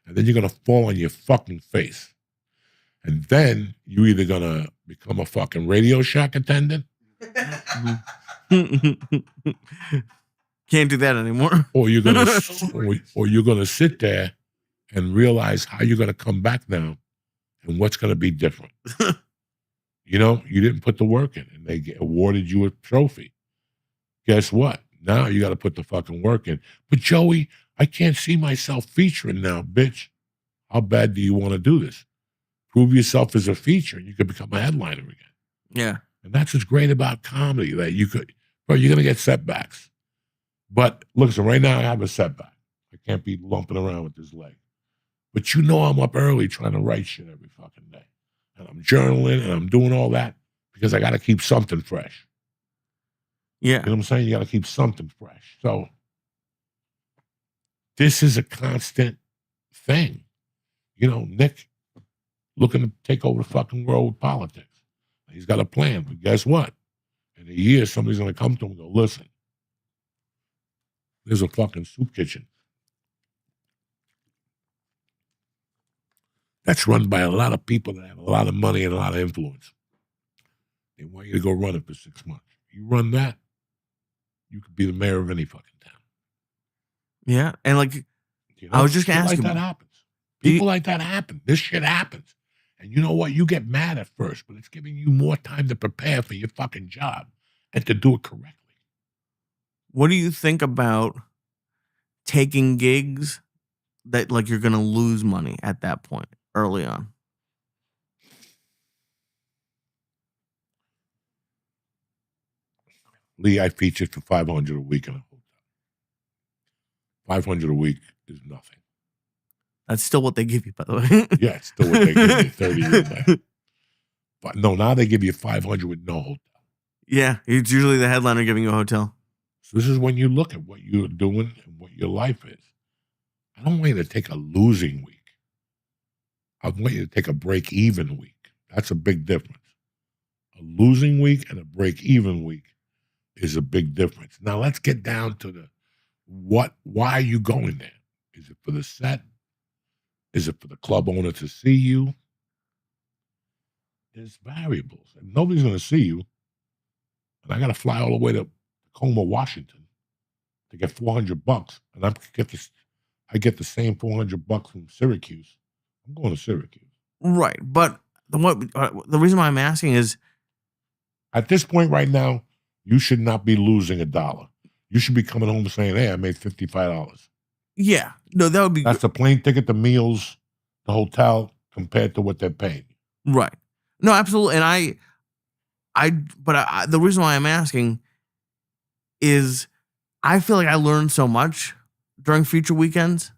And then you're going to fall on your fucking face. And then you're either going to become a fucking Radio Shack attendant. Can't do that anymore. Or you're going to or you're going to sit there and realize how you're going to come back now and what's going to be different. You know, you didn't put the work in and they awarded you a trophy. Guess what? Now you got to put the fucking work in. But Joey, I can't see myself featuring now, bitch. How bad do you want to do this? Prove yourself as a feature and you could become a headliner again. Yeah. And that's what's great about comedy, that you could, bro, you're going to get setbacks. But listen, right now I have a setback. I can't be lumping around with this leg. But you know I'm up early trying to write shit every fucking day. And I'm journaling and I'm doing all that because I got to keep something fresh. Yeah. You know what I'm saying? You got to keep something fresh. So this is a constant thing. You know, Nick looking to take over the fucking world with politics. He's got a plan, but guess what? In a year, somebody's going to come to him and go, "Listen, there's a fucking soup kitchen that's run by a lot of people that have a lot of money and a lot of influence. They want you to go run it for 6 months. You run that, you could be the mayor of any fucking town." Yeah. And like, you know, I was just going to ask you. That happens. People like that happen. This shit happens. And you know what? You get mad at first, but it's giving you more time to prepare for your fucking job and to do it correctly. What do you think about taking gigs that like you're going to lose money at that point early on? Lee, I featured for $500 a week in a hotel. $500 a week is nothing. That's still what they give you, by the way. Yeah, it's still what they give you, 30 years later. But no, now they give you $500 with no hotel. Yeah, it's usually the headliner giving you a hotel. So this is when you look at what you're doing and what your life is. I don't want you to take a losing week. I want you to take a break-even week. That's a big difference. A losing week and a break-even week is a big difference. Now let's get down to why are you going there? Is it for the set? Is it for the club owner to see you? There's variables. And nobody's going to see you. And I got to fly all the way to Tacoma, Washington to get $400. And I get the same $400 from Syracuse. I'm going to Syracuse. Right. But the reason why I'm asking is, at this point right now, you should not be losing $1. You should be coming home saying, hey, I made $55. Yeah. No, that would be That's the plane ticket, the meals, the hotel, compared to what they're paying. Right. No, absolutely. And the reason why I'm asking is I feel like I learned so much during feature weekends.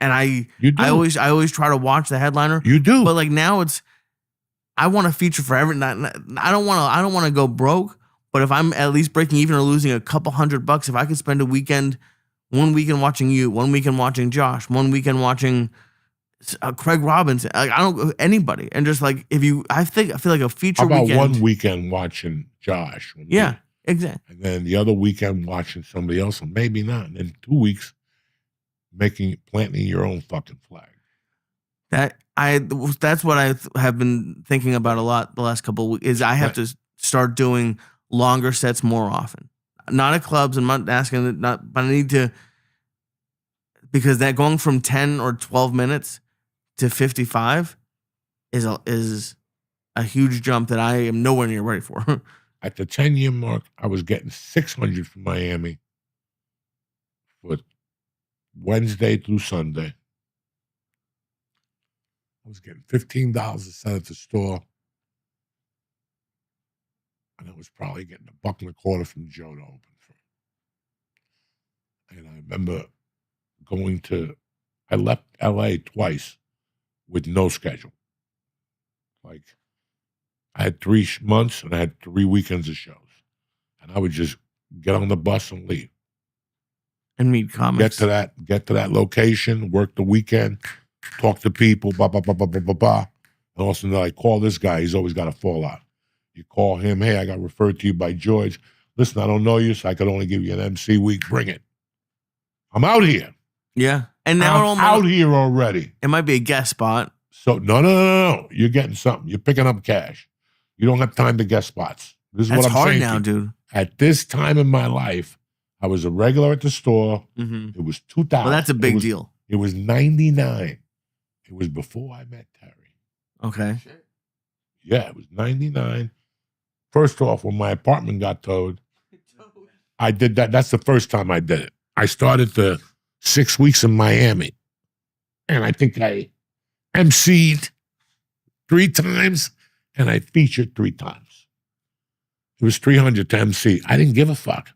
And I always try to watch the headliner. You do. But like now I want to feature for every night. I don't want to go broke, but if I'm at least breaking even or losing a couple $100, if I could spend one weekend watching you, one weekend watching Josh, one weekend watching Craig Robinson, I don't anybody, and just like I feel like a feature. How about weekend, one weekend watching Josh? Yeah, exactly. And then the other weekend watching somebody else, or maybe not. And then 2 weeks planting your own fucking flag. That's what I have been thinking about a lot the last couple of weeks. Is I have to start doing longer sets more often. Not at clubs. I'm not asking but I need to, because that going from 10 or 12 minutes to 55 is a huge jump that I am nowhere near ready for. At the 10-year mark, I was getting $600 from Miami for Wednesday through Sunday. I was getting $15 to set at the store. And I was probably getting $1.25 from Joe to open for. And I remember I left LA twice with no schedule. Like, I had 3 months and I had 3 weekends of shows. And I would just get on the bus and leave. And meet comics. Get to that location, work the weekend, talk to people, blah, blah, blah, blah, blah, blah, blah. And all of a sudden, I call this guy. He's always got a fallout. You call him, hey, I got referred to you by George. Listen, I don't know you, so I could only give you an MC week. Bring it. I'm out here. Yeah. And now I'm out here already. It might be a guest spot. So, no. You're getting something. You're picking up cash. You don't have time to guest spots. This is That's what I'm hard saying now, dude. At this time in my life, I was a regular at the store. Mm-hmm. It was $2,000. Well, that's a big deal. It was $99. It was before I met Terry. Okay. Yeah, it was $99. First off, when my apartment got towed, I did that. That's the first time I did it. I started the 6 weeks in Miami, and I think I emceed 3 times, and I featured 3 times. It was $300 to MC. I didn't give a fuck.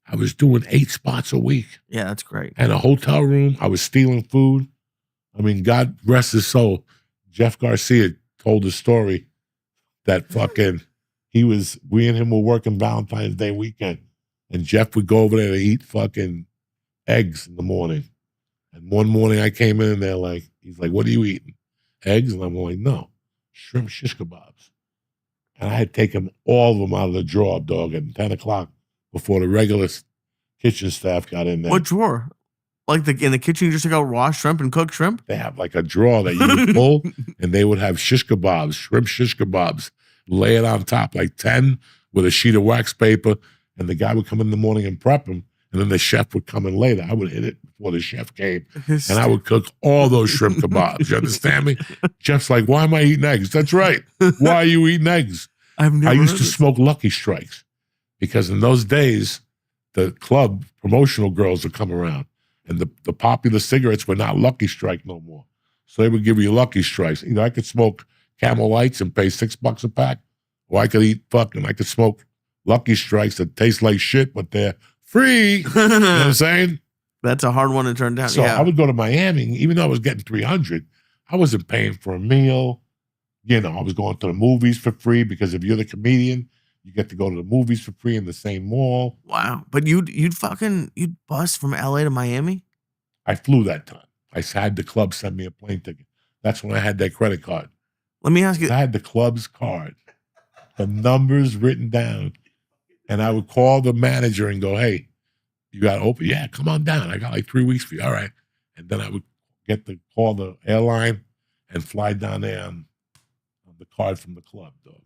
I was doing 8 spots a week. Yeah, that's great. And a hotel room. I was stealing food. I mean, God rest his soul. Jeff Garcia told the story that fucking we and him were working Valentine's Day weekend. And Jeff would go over there to eat fucking eggs in the morning. And one morning I came in there he's like, what are you eating? Eggs? And I'm like, no, shrimp shish kebabs. And I had taken all of them out of the drawer, dog, at 10 o'clock before the regular kitchen staff got in there. What drawer? Like in the kitchen, you just take out raw shrimp and cooked shrimp? They have like a drawer that you would pull, and they would have shish kebabs, shrimp shish kebabs, lay it on top, like 10 with a sheet of wax paper, and the guy would come in the morning and prep them, and then the chef would come in later. I would hit it before the chef came, and I would cook all those shrimp kebabs. You understand me? Chef's like, why am I eating eggs? That's right. Why are you eating eggs? I used to smoke Lucky Strikes because in those days, the club promotional girls would come around, and the popular cigarettes were not Lucky Strike no more. So they would give you Lucky Strikes. I could smoke Camel Lights and pay $6 a pack, or I could I could smoke Lucky Strikes that taste like shit, but they're free. You know what I'm saying? That's a hard one to turn down. So I would go to Miami, even though I was getting $300, I wasn't paying for a meal. I was going to the movies for free because if you're the comedian, you get to go to the movies for free in the same mall. Wow. But you'd bus from LA to Miami? I flew that time. I had the club send me a plane ticket. That's when I had that credit card. Let me ask you. I had the club's card, the numbers written down, and I would call the manager and go, hey, you got to open? Yeah, come on down. I got like 3 weeks for you. All right. And then I would call the airline and fly down there on the card from the club, dog.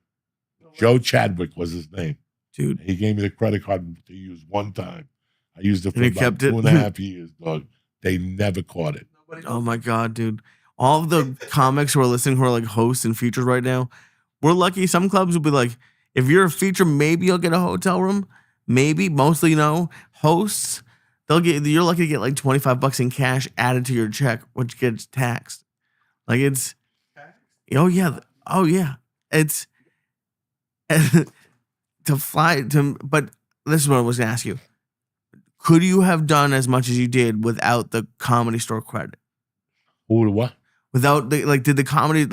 Joe Chadwick was his name. Dude. He gave me the credit card to use one time. I used it for about kept 2.5 years, dog. They never caught it. Oh my God, dude. All of the comics who are listening who are like hosts and features right now, we're lucky. Some clubs will be like, if you're a feature, maybe you'll get a hotel room. Maybe, mostly no. Hosts, you're lucky to get like $25 in cash added to your check, which gets taxed. Like it's, oh yeah. It's but this is what I was gonna ask you. Could you have done as much as you did without the Comedy Store credit? Or what? Without did the comedy,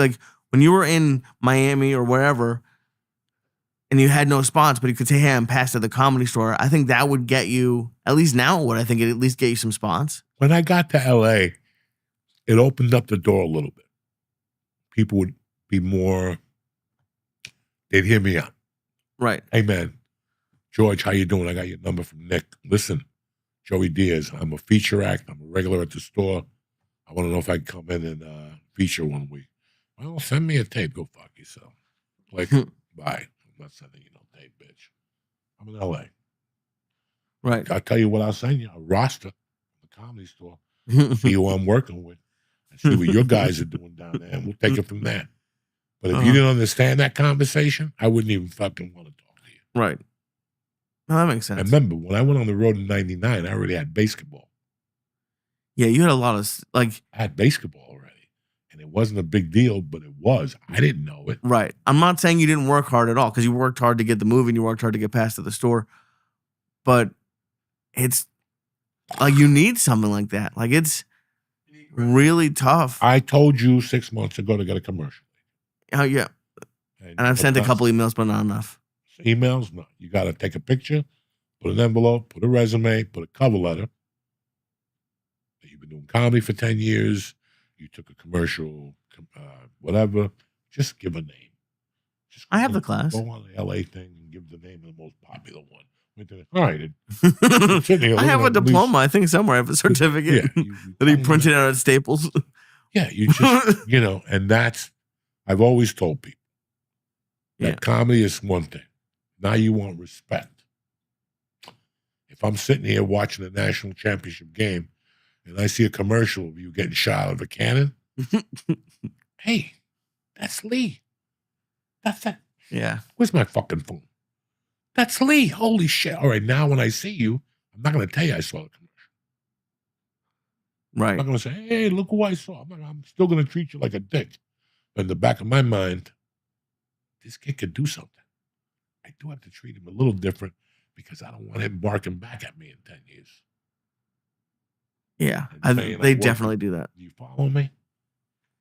when you were in Miami or wherever and you had no spots, but you could say, hey, I'm passed at the Comedy Store, I think that would get you, at least now would I think it at least get you some spots. When I got to LA, it opened up the door a little bit. People would be more, they'd hear me out. Right. Hey man, George, how you doing? I got your number from Nick. Listen, Joey Diaz, I'm a feature act. I'm a regular at the store. I want to know if I can come in and feature one week. Well, send me a tape. Go fuck yourself. Like, bye. I'm not sending you no tape, bitch. I'm in LA. Right. I'll tell you what I'll send you. A roster from the Comedy Store. See who I'm working with. And see what your guys are doing down there. And we'll take it from there. But if you didn't understand that conversation, I wouldn't even fucking want to talk to you. Right. No, that makes sense. And remember, when I went on the road in 99, I already had basketball. Yeah, you had a lot of, I had basketball already. And it wasn't a big deal, but it was. I didn't know it. Right. I'm not saying you didn't work hard at all, because you worked hard to get the movie and you worked hard to get past to the store. But it's, you need something like that. It's really tough. I told you 6 months ago to get a commercial. Oh, yeah. And I've sent a couple emails, but not enough. Emails? No. You got to take a picture, put an envelope, put a resume, put a cover letter. You've been doing comedy for 10 years. You took a commercial, whatever. Just give a name. I have the class. Go on the LA thing and give the name of the most popular one. All right. I have a diploma, I think, somewhere. I have a certificate that he printed out at Staples. Yeah, you just, and that's, I've always told people that comedy is one thing. Now you want respect. If I'm sitting here watching a national championship game and I see a commercial of you getting shot out of a cannon, hey, that's Lee. That's it. Yeah. Where's my fucking phone? That's Lee. Holy shit. All right, now when I see you, I'm not going to tell you I saw the commercial. Right. I'm not going to say, hey, look who I saw. I'm still going to treat you like a dick. But in the back of my mind, this kid could do something. I do have to treat him a little different because I don't want him barking back at me in 10 years. Yeah, they definitely do that. Do you follow me?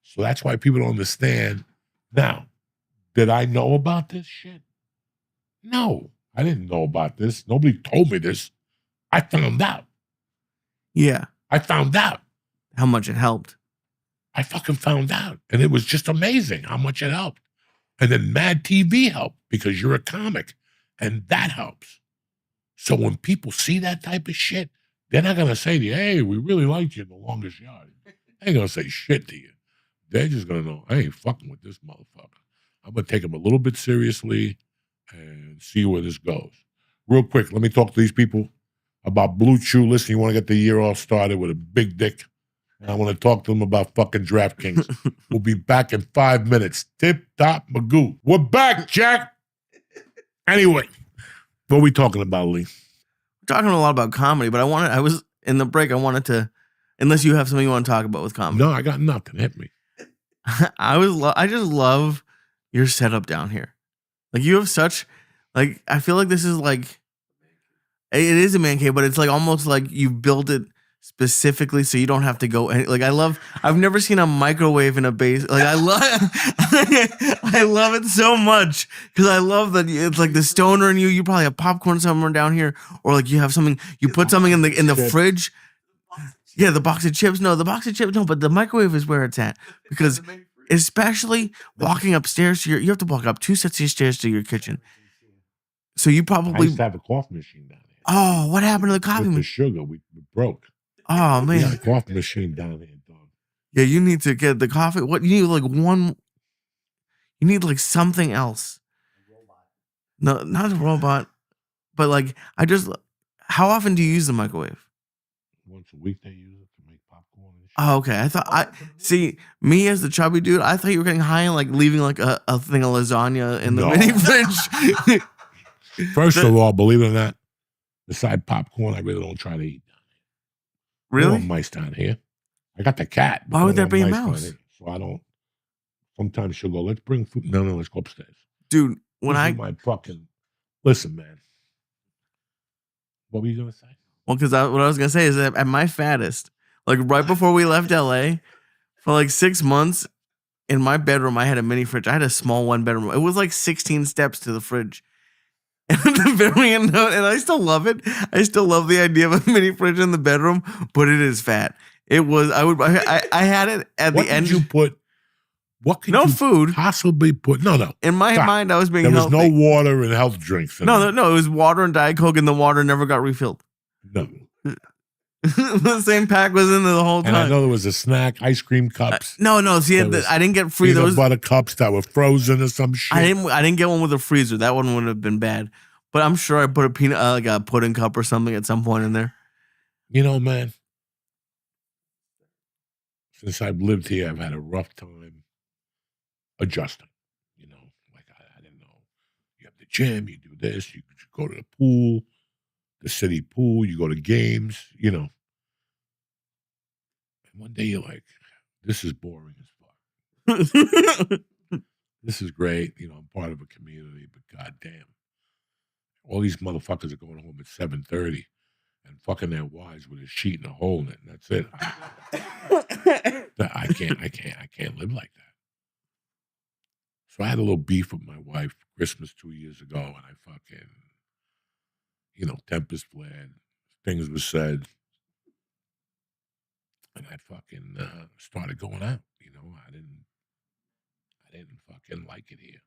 So that's why people don't understand. Now, did I know about this shit? No, I didn't know about this. Nobody told me this. I found out. Yeah. I found out. How much it helped. I fucking found out. And it was just amazing how much it helped. And then Mad TV helped because you're a comic. And that helps. So when people see that type of shit, they're not going to say to you, hey, we really liked you in The Longest Yard. They ain't going to say shit to you. They're just going to know, I ain't fucking with this motherfucker. I'm going to take him a little bit seriously and see where this goes. Real quick, let me talk to these people about Blue Chew. Listen, you want to get the year all started with a big dick. And I want to talk to them about fucking DraftKings. We'll be back in 5 minutes. Tip top Magoo. We're back, Jack. Anyway, what are we talking about, Lee? We're talking a lot about comedy, but I was in the break. I wanted to, unless you have something you want to talk about with comedy. No, I got nothing. Hit me. I just love your setup down here. Like you have such, like I feel like this is like, it is a man cave, but it's like almost like you built it specifically so you don't have to go. Like I've never seen a microwave in a base. Like I love it so much because I love that it's like the stoner in you. You probably have popcorn somewhere down here, or like you have something. You put something in the fridge. Yeah, the box of chips. No, the box of chips. No, but the microwave is where it's at because especially walking upstairs to you have to walk up 2 sets of stairs to your kitchen. So you probably I used to have a coffee machine down here. Oh, what happened to the coffee machine? The sugar, we broke. Oh man, we got a coffee machine down here, dog. Yeah, you need to get the coffee. What you need like one. You need like something else. No, not a robot, but like How often do you use the microwave? Once a week they use it to make popcorn and shit. Oh, okay. See me as the chubby dude. I thought you were getting high and like leaving like a thing of lasagna in the mini fridge. First of all, believe it or not, beside popcorn, I really don't try to eat down here. Really? I don't want mice down here. I got the cat. Why would there be a mouse? So I don't. Sometimes she'll go, let's bring food. No, let's go upstairs. Dude, listen, man. What were you going to say? Well, because what I was going to say is that at my fattest, like right before we left LA, for like 6 months, in my bedroom, I had a mini fridge. I had a small 1-bedroom. It was like 16 steps to the fridge. And the very end note, and I still love it. I still love the idea of a mini fridge in the bedroom, but it is fat. It was. I had it at the end. What did you put? What could no you food possibly put? No. In my mind, I was being. There was healthy. no water and health drinks. No. It was water and Diet Coke, and the water never got refilled. No. The same pack was in there the whole time. And I know there was a snack, ice cream cups. No. See, I didn't get free those butter cups that were frozen or some shit. I didn't get one with a freezer. That one would have been bad. But I'm sure I put a peanut, like a pudding cup or something at some point in there. You know, man. Since I've lived here, I've had a rough time adjusting. You know, like I didn't know. You have the gym, you do this, you go to the pool, the city pool, you go to games, you know. And one day you're like, this is boring as fuck. This is great. You know, I'm part of a community, but goddamn. All these motherfuckers are going home at 7:30 and fucking their wives with a sheet and a hole in it, and that's it. I can't live like that. So I had a little beef with my wife Christmas 2 years ago, and I fucking, tempers flared, things were said, and I fucking started going out. I didn't fucking like it here.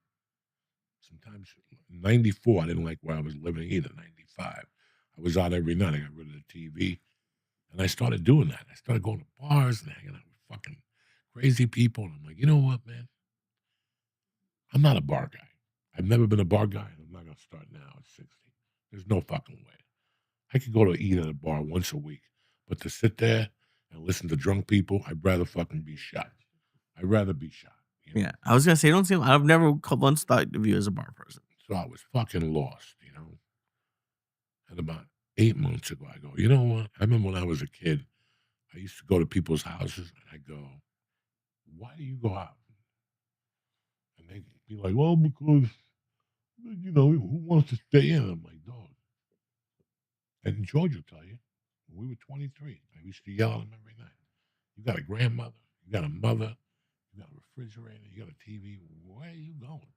Sometimes in 94, I didn't like where I was living either. 95, I was out every night. I got rid of the TV, and I started doing that. I started going to bars and hanging out with fucking crazy people. And I'm like, you know what, man? I'm not a bar guy. I've never been a bar guy, and I'm not going to start now at 60. There's no fucking way. I could go to eat at a bar once a week, but to sit there and listen to drunk people, I'd rather fucking be shot. I'd rather be shot. Yeah, I was gonna say, I've never once thought of you as a bar person. So I was fucking lost, And about 8 months ago, I go, you know what? I remember when I was a kid, I used to go to people's houses, and I go, why do you go out? And they'd be like, well, because, who wants to stay in? I'm like, dog. And George will tell you, when we were 23, I used to yell at him every night. You got a grandmother, you got a mother, you got a refrigerator, you got a TV. Where are you going?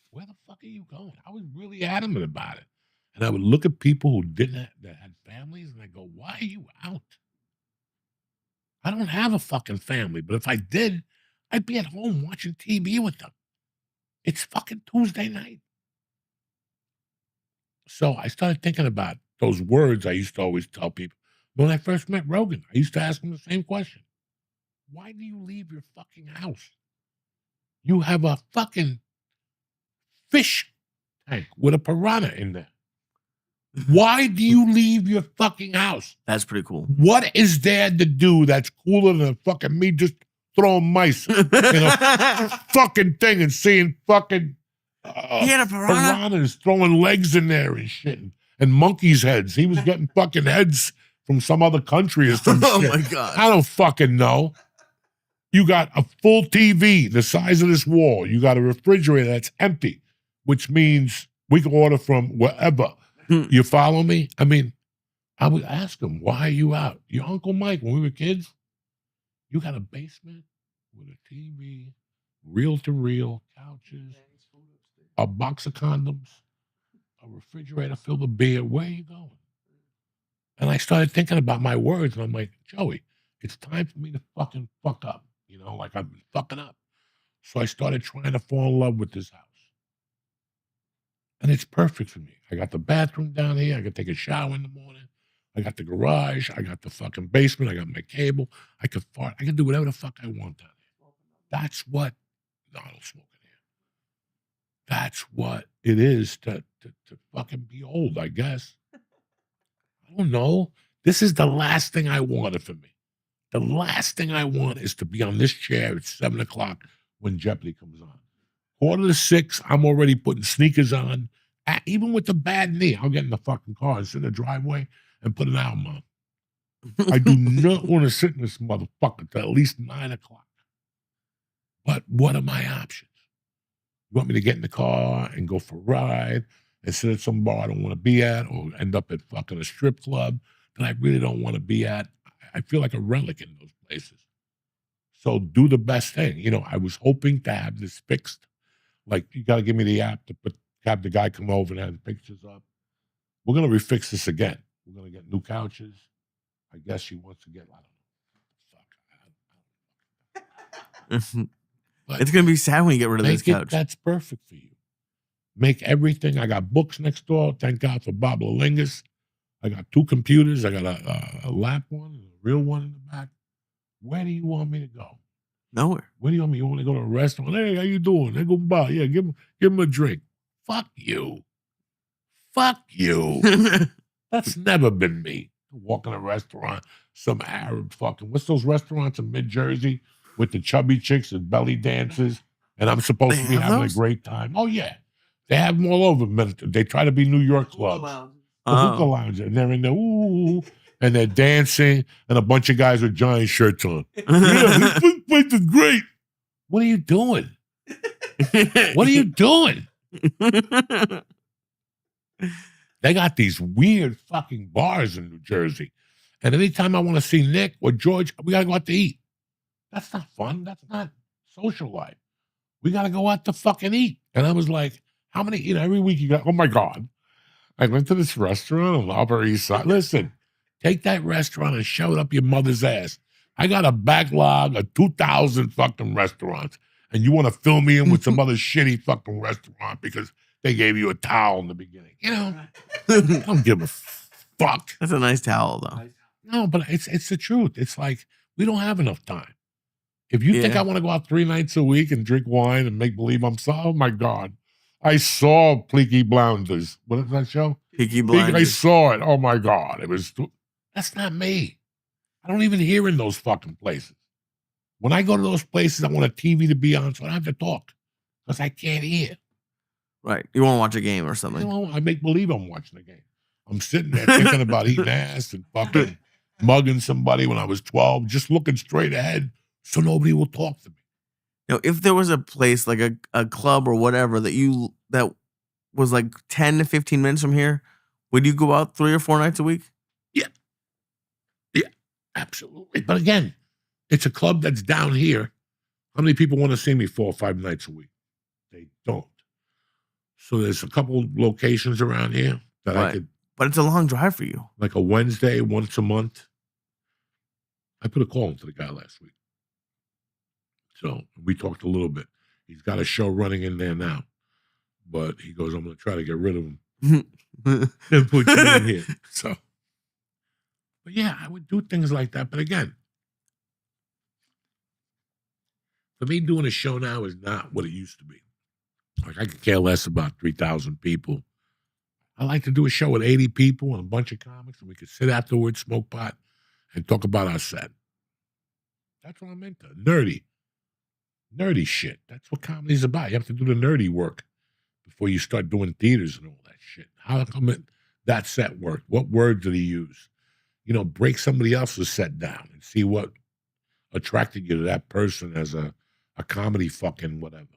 Where the fuck are you going? I was really adamant about it. And I would look at people who that had families, and I go, why are you out? I don't have a fucking family, but if I did, I'd be at home watching TV with them. It's fucking Tuesday night. So I started thinking about those words I used to always tell people. When I first met Rogan, I used to ask him the same question. Why do you leave your fucking house? You have a fucking fish tank with a piranha in there. Why do you leave your fucking house? That's pretty cool. What is there to do that's cooler than fucking me just throwing mice in a fucking thing and seeing fucking he had a piranhas throwing legs in there and shit and monkeys' heads. He was getting fucking heads from some other country or some shit. My God. I don't fucking know. You got a full TV the size of this wall. You got a refrigerator that's empty, which means we can order from wherever. You follow me? I mean, I would ask him, why are you out? Your Uncle Mike, when we were kids, you got a basement with a TV, reel-to-reel, couches, a box of condoms, a refrigerator filled with beer. Where are you going? And I started thinking about my words, and I'm like, Joey, it's time for me to fucking fuck up. You know, like I've been fucking up. So I started trying to fall in love with this house. And it's perfect for me. I got the bathroom down here. I can take a shower in the morning. I got the garage. I got the fucking basement. I got my cable. I could fart. I can do whatever the fuck I want down here. That's what, no, I don't smoke in here. That's what it is to fucking be old, I guess. I don't know. This is the last thing I wanted for me. The last thing I want is to be on this chair at 7 o'clock when Jeopardy comes on. 5:45, I'm already putting sneakers on. Even with the bad knee, I'll get in the fucking car and sit in the driveway and put an album on. I do not want to sit in this motherfucker till at least 9 o'clock. But what are my options? You want me to get in the car and go for a ride and sit at some bar I don't want to be at, or end up at fucking a strip club that I really don't want to be at? I feel like a relic in those places. So do the best thing. You know, I was hoping to have this fixed. Like, you got to give me the app to have the guy come over and have the pictures up. We're going to refix this again. We're going to get new couches. I guess she wants to get, I don't know. Fuck. It's going to be sad when you get rid of this couch. That's perfect for you. Make everything. I got books next door. Thank God for Bob Lalingus. I got 2 computers. I got a lap one and a real one in the back. Where do you want me to go? Nowhere. Where do you want me? You want to go to a restaurant? Hey, how you doing? They go by. Yeah, give him a drink. Fuck you. Fuck you. That's never been me. Walk in a restaurant, some Arab fucking, what's those restaurants in mid-Jersey with the chubby chicks and belly dances? And I'm supposed to be having a great time. Oh, yeah. They have them all over. They try to be New York clubs. The hookah lounge. And they're in there, ooh, and they're dancing, and a bunch of guys with giant shirts on. Yeah, this place is great. What are you doing? What are you doing? They got these weird fucking bars in New Jersey. And anytime I want to see Nick or George, we got to go out to eat. That's not fun. That's not social life. We got to go out to fucking eat. And I was like, how many, you know, every week you got, oh my God. I went to this restaurant on the Upper East Side. Listen, take that restaurant and shove it up your mother's ass. I got a backlog of 2,000 fucking restaurants. And you want to fill me in with some other shitty fucking restaurant because they gave you a towel in the beginning. You know, I don't give a fuck. That's a nice towel, though. No, but it's the truth. It's like, we don't have enough time. If you think I want to go out 3 nights a week and drink wine and make believe I'm so, oh my God. I saw Peaky Blinders. What is that show? Peaky Blinders. I saw it. Oh my God. That's not me. I don't even hear in those fucking places. When I go to those places, I want a TV to be on so I don't have to talk because I can't hear. Right. You want to watch a game or something. You know, I make believe I'm watching a game. I'm sitting there thinking about eating ass and fucking mugging somebody when I was 12, just looking straight ahead so nobody will talk to me. You know, if there was a place like a club or whatever that was like 10 to 15 minutes from here, would you go out 3 or 4 nights a week? Yeah. Yeah, absolutely. But again, it's a club that's down here. How many people want to see me 4 or 5 nights a week? They don't. So there's a couple locations around here that I could. But it's a long drive for you. Like a Wednesday, once a month. I put a call into the guy last week. So we talked a little bit. He's got a show running in there now. But he goes, I'm going to try to get rid of him and put you in here. So, but yeah, I would do things like that. But again, for me, doing a show now is not what it used to be. Like, I could care less about 3,000 people. I like to do a show with 80 people and a bunch of comics, and we could sit afterwards, smoke pot, and talk about our set. That's what I'm into. Nerdy shit. That's what comedy's about. You have to do the nerdy work before you start doing theaters and all that shit. How come that set worked? What words did he use? Break somebody else's set down and see what attracted you to that person as a comedy fucking whatever,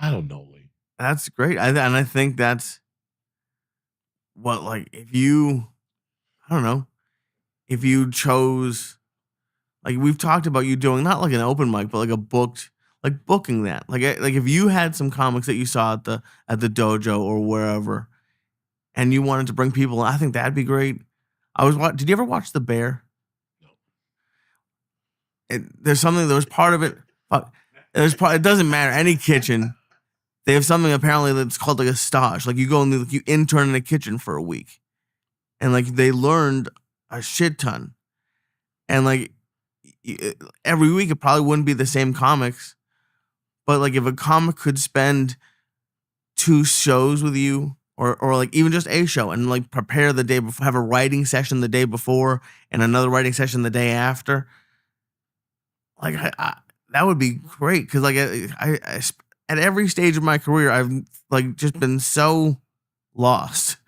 I don't know, Lee. That's great. And I think that's what, like, if you chose, like, we've talked about you doing not like an open mic, but like booking that. Like if you had some comics that you saw at the dojo or wherever, and you wanted to bring people, I think that'd be great. Did you ever watch The Bear? No. There was part of it. It doesn't matter. Any kitchen, they have something apparently that's called like a stage. Like you go and you intern in a kitchen for a week, and like they learned a shit ton, and like every week it probably wouldn't be the same comics, but like if a comic could spend 2 shows with you, or like even just a show, and like prepare the day before, have a writing session the day before and another writing session the day after, like that would be great. Because like I at every stage of my career, I've like just been so lost,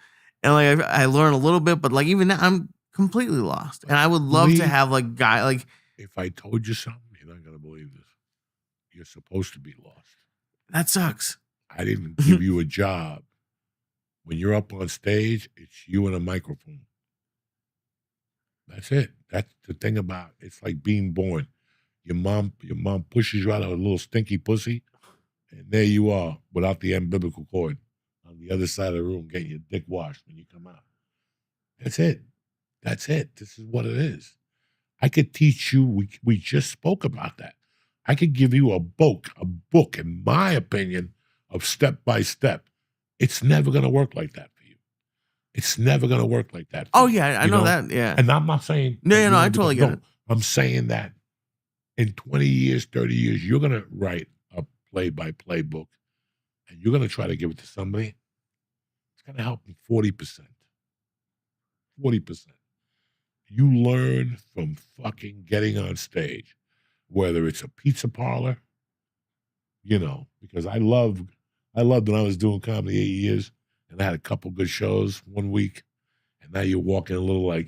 and like I learn a little bit, but like even now I'm completely lost. And I would love to have like guy like. If I told you something, you're not gonna believe this. You're supposed to be lost. That sucks. I didn't give you a job. When you're up on stage, it's you and a microphone. That's it. That's the thing about it. It's like being born. Your mom pushes you out of a little stinky pussy, and there you are without the umbilical cord on the other side of the room getting your dick washed when you come out. That's it. That's it. This is what it is. I could teach you. We just spoke about that. I could give you a book, in my opinion, of step by step. It's never going to work like that for you. It's never going to work like that. Oh, yeah, I know that. Yeah. And I'm not saying. No, I totally get it. I'm saying that in 20 years, 30 years, you're going to write a play-by-play book, and you're going to try to give it to somebody. It's going to help them 40%. 40%. You learn from fucking getting on stage, whether it's a pizza parlor, because I loved when I was doing comedy 8 years, and I had a couple good shows one week, and now you're walking a little like,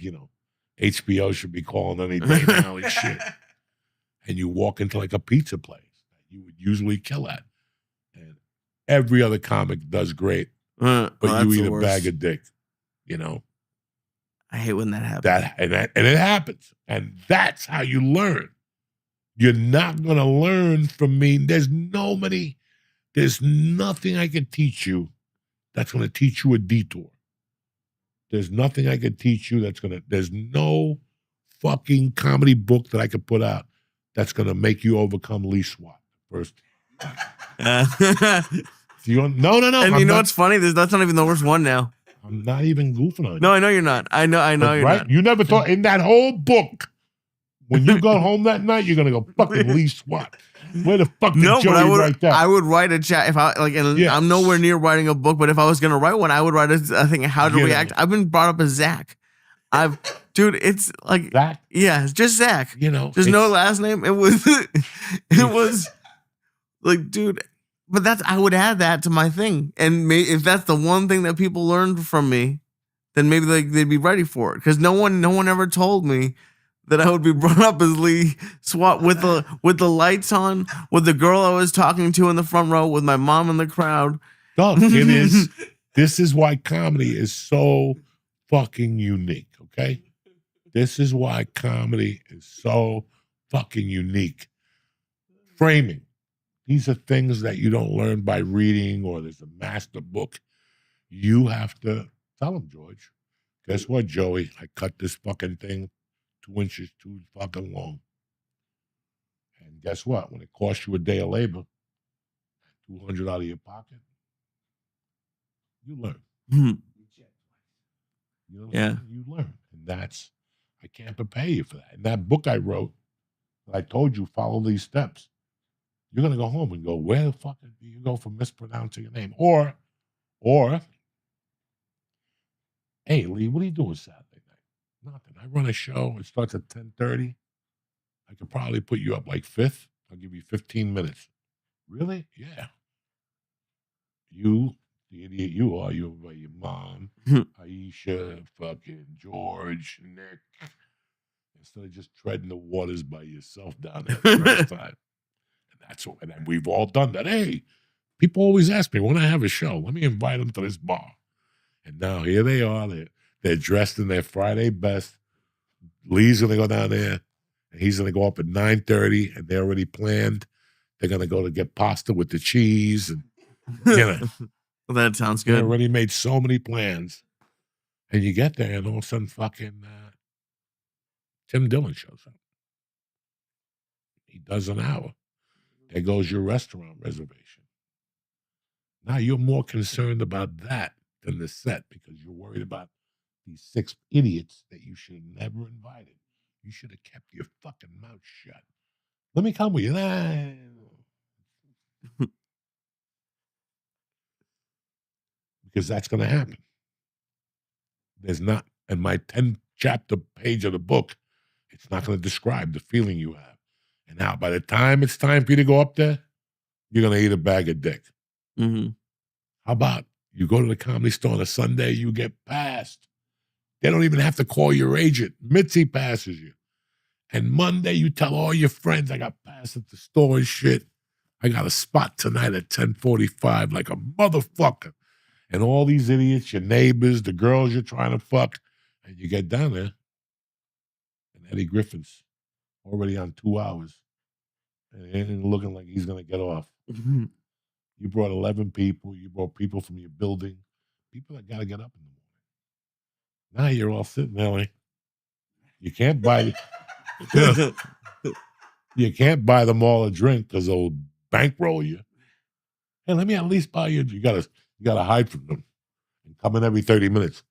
HBO should be calling any day now and shit. And you walk into like a pizza place that you would usually kill at. And every other comic does great, but you eat a bag of dick, I hate when that happens. And it happens. And that's how you learn. You're not going to learn from me. There's nothing I can teach you that's going to teach you a detour. There's nothing I can teach you there's no fucking comedy book that I could put out that's going to make you overcome Lee Syatt first. No. And what's funny? That's not even the worst one now. I'm not even goofing on you. No, I know you're not. I know you're right? not. You never thought in that whole book, when you go home that night, you're going to go, fucking Lee Syatt. Where the fuck did Joey write that? I would write a chat if I like, and I'm nowhere near writing a book. But if I was gonna write one, I would write a thing how to react. I've been brought up as Zach. Dude, it's like Zach. Yeah, it's just Zach. There's no last name. It was like, dude. But I would add that to my thing, and if that's the one thing that people learned from me, then maybe they'd be ready for it. Because no one ever told me that I would be brought up as Lee Syatt with the lights on, with the girl I was talking to in the front row, with my mom in the crowd. Dog, it is. This is why comedy is so fucking unique, okay? This is why comedy is so fucking unique. Framing. These are things that you don't learn by reading or there's a master book. You have to tell them, George. Guess what, Joey? I cut this fucking thing 2 inches too fucking long. And guess what? When it costs you a day of labor, $200 out of your pocket, you learn. Mm-hmm. You learn. And I can't prepare you for that. And that book I wrote, that I told you, follow these steps. You're going to go home and go, where the fuck did you go for mispronouncing your name? Or Or, hey, Lee, what are you doing Saturday night? Nothing. I run a show. It starts at 10:30. I could probably put you up like 5th. I'll give you 15 minutes. Really? Yeah. You, the idiot you are, you by your mom, Aisha, fucking George, Nick. Instead of just treading the waters by yourself down there the first time. And that's what, and we've all done that. Hey, people always ask me when I have a show, let me invite them to this bar. And now here they are. They're dressed in their Friday best. Lee's gonna go down there, and he's gonna go up at 9:30, and they already planned. They're gonna go to get pasta with the cheese, and that sounds good. They already made so many plans, and you get there, and all of a sudden, fucking Tim Dillon shows up. He does an hour. There goes your restaurant reservation. Now you're more concerned about that than the set because you're worried about these 6 idiots that you should have never invited. You should have kept your fucking mouth shut. Let me come with you. Because that's going to happen. There's not, in my 10-chapter page of the book, it's not going to describe the feeling you have. And now, by the time it's time for you to go up there, you're going to eat a bag of dick. Mm-hmm. How about you go to the Comedy Store on a Sunday, you get passed. They don't even have to call your agent. Mitzi passes you. And Monday, you tell all your friends, I got passed at the store and shit. I got a spot tonight at 10:45 like a motherfucker. And all these idiots, your neighbors, the girls you're trying to fuck, and you get down there, and Eddie Griffin's already on 2 hours, and ain't looking like he's going to get off. Mm-hmm. You brought 11 people. You brought people from your building, people that got to get up in the morning. Now you're all sitting there like, you can't buy you can't buy them all a drink because they'll bankroll you. Hey, let me at least buy you. You gotta hide from them and come in every 30 minutes.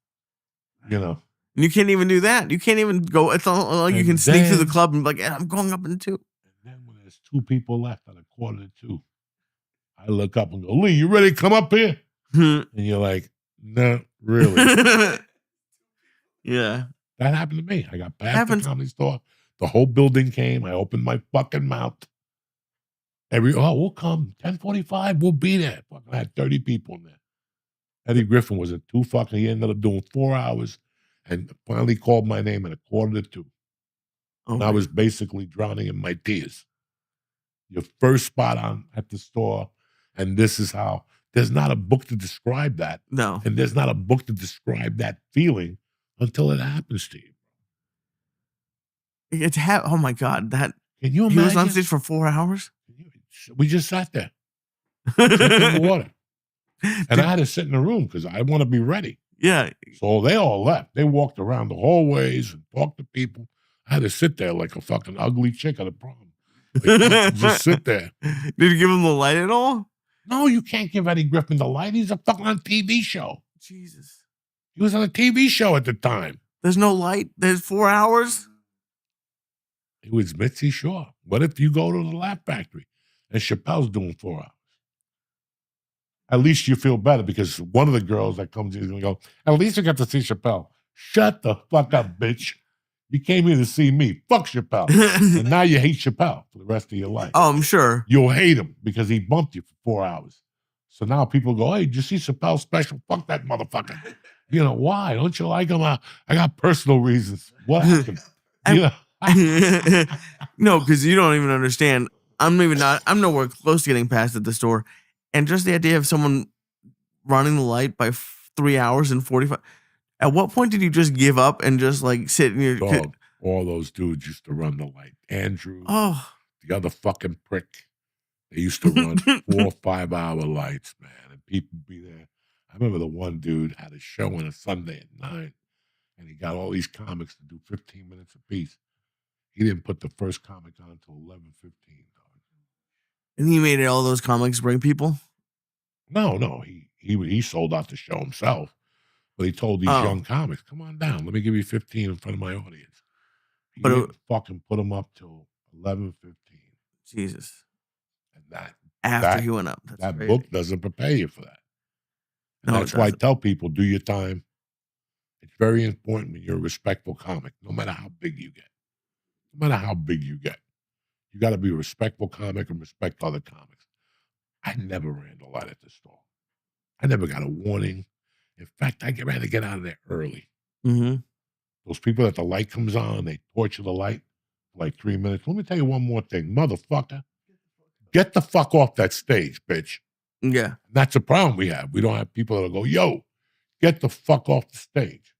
You can't even do that. You can't even go. It's all like you can sneak through the club and be like, yeah, I'm going up in 2. And then when there's 2 people left at 1:45, I look up and go, Lee, you ready to come up here? And you're like, no, really. Yeah. That happened to me. I got passed at the Comedy Store. The whole building came. I opened my fucking mouth. We'll come. 10:45, we'll be there. Fucking, I had 30 people in there. Eddie Griffin was at 2 fucking, he ended up doing 4 hours and finally called my name at 1:45. Oh, and I was basically drowning in my tears. Your first spot at the store, and this is how, there's not a book to describe that. No. And there's not a book to describe that feeling until it happens to you. Oh my God. That Can you imagine? He was on stage for 4 hours? We just sat there. Drinking water. And I had to sit in the room because I want to be ready. Yeah. So they all left. They walked around the hallways and talked to people. I had to sit there like a fucking ugly chick at a prom. Like, just sit there. Did you give him the light at all? No, you can't give Eddie Griffin the light. He's a fucking on TV show. Jesus. He was on a TV show at the time. There's no light? There's 4 hours? It was Mitzi Shaw. What if you go to the Laugh Factory and Chappelle's doing 4 hours? At least you feel better because one of the girls that comes in is going to go, at least you got to see Chappelle. Shut the fuck up, bitch. You came here to see me. Fuck Chappelle. And now you hate Chappelle for the rest of your life. Oh, I'm sure. You'll hate him because he bumped you for 4 hours. So now people go, hey, did you see Chappelle's special? Fuck that motherfucker. Why? Don't you like him? I got personal reasons. What happened? No, because you don't even understand. I'm nowhere close to getting past at the store. And just the idea of someone running the light by 3 hours and 45. At what point did you just give up and just like sit in your... Dog, all those dudes used to run the light. Andrew, the other fucking prick. They used to run 4 or 5 hour lights, man. And people be there. I remember the one dude had a show on a Sunday at 9. And he got all these comics to do 15 minutes apiece. He didn't put the first comic on until 11:15. And he made all those comics bring people? No. He sold out the show himself. But he told these young comics, come on down. Let me give you 15 in front of my audience. He didn't fucking put them up till 11:15. Jesus. And after he went up. That book doesn't prepare you for that. And No, that's why I tell people, do your time. It's very important when you're a respectful comic, no matter how big you get. No matter how big you get. You got to be a respectful comic and respect other comics. I never ran the light at the store. I never got a warning. In fact, I ran to get out of there early. Mm-hmm. Those people that the light comes on, they torture the light for like 3 minutes. Let me tell you one more thing. Motherfucker, get the fuck off that stage, bitch. Yeah. That's a problem we have. We don't have people that'll go, yo, get the fuck off the stage.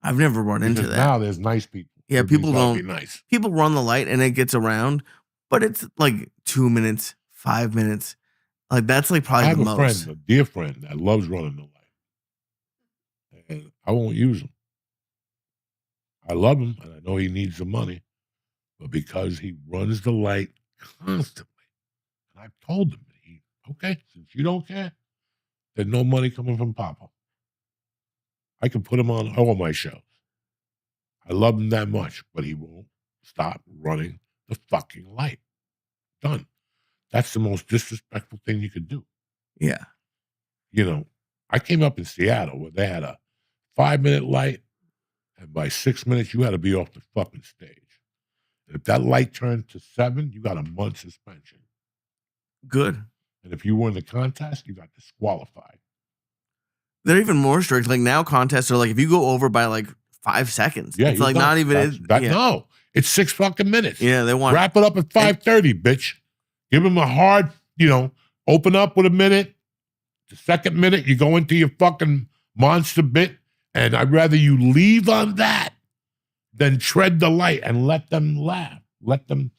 I've never run into that. Now there's nice people. Yeah, people don't. Be nice. People run the light and it gets around, but it's like 2 minutes, 5 minutes. Like that's like probably the most. I have a friend, a dear friend, that loves running the light. And I won't use him. I love him, and I know he needs the money, but because he runs the light constantly, and I've told him, okay, since you don't care, there's no money coming from Papa. I can put him on all my shows. I love him that much, but he won't stop running the fucking light. Done. That's the most disrespectful thing you could do. Yeah. You know, I came up in Seattle where they had a 5-minute light, and by 6 minutes, you had to be off the fucking stage. And if that light turned to 7, you got a month suspension. Good. And if you were in the contest, you got disqualified. They're even more strict. Like now contests are like, if you go over by like 5 seconds, it's like not even. No, it's 6 fucking minutes. Yeah, they want. Wrap it up at 5:30, bitch. Give them a hard, open up with a minute. The second minute, you go into your fucking monster bit. And I'd rather you leave on that than tread the light and let them laugh. Let them,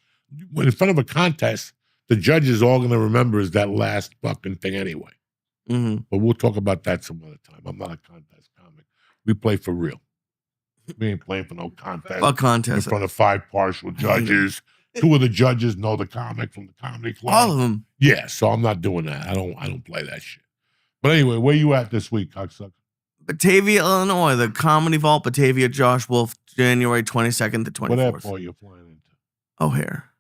in front of a contest, the judge is all going to remember is that last fucking thing anyway. Mm-hmm. But we'll talk about that some other time. I'm not a contest comic. We play for real. We ain't playing for no contest. Fuck contest. In front of 5 partial judges. 2 of the judges know the comic from the comedy club. All of them. Yeah, so I'm not doing that. I don't play that shit. But anyway, where you at this week, cocksucker? Batavia, Illinois, the Comedy Vault, Batavia, Josh Wolf, January 22nd to 24th. What airport you flying into? O'Hare.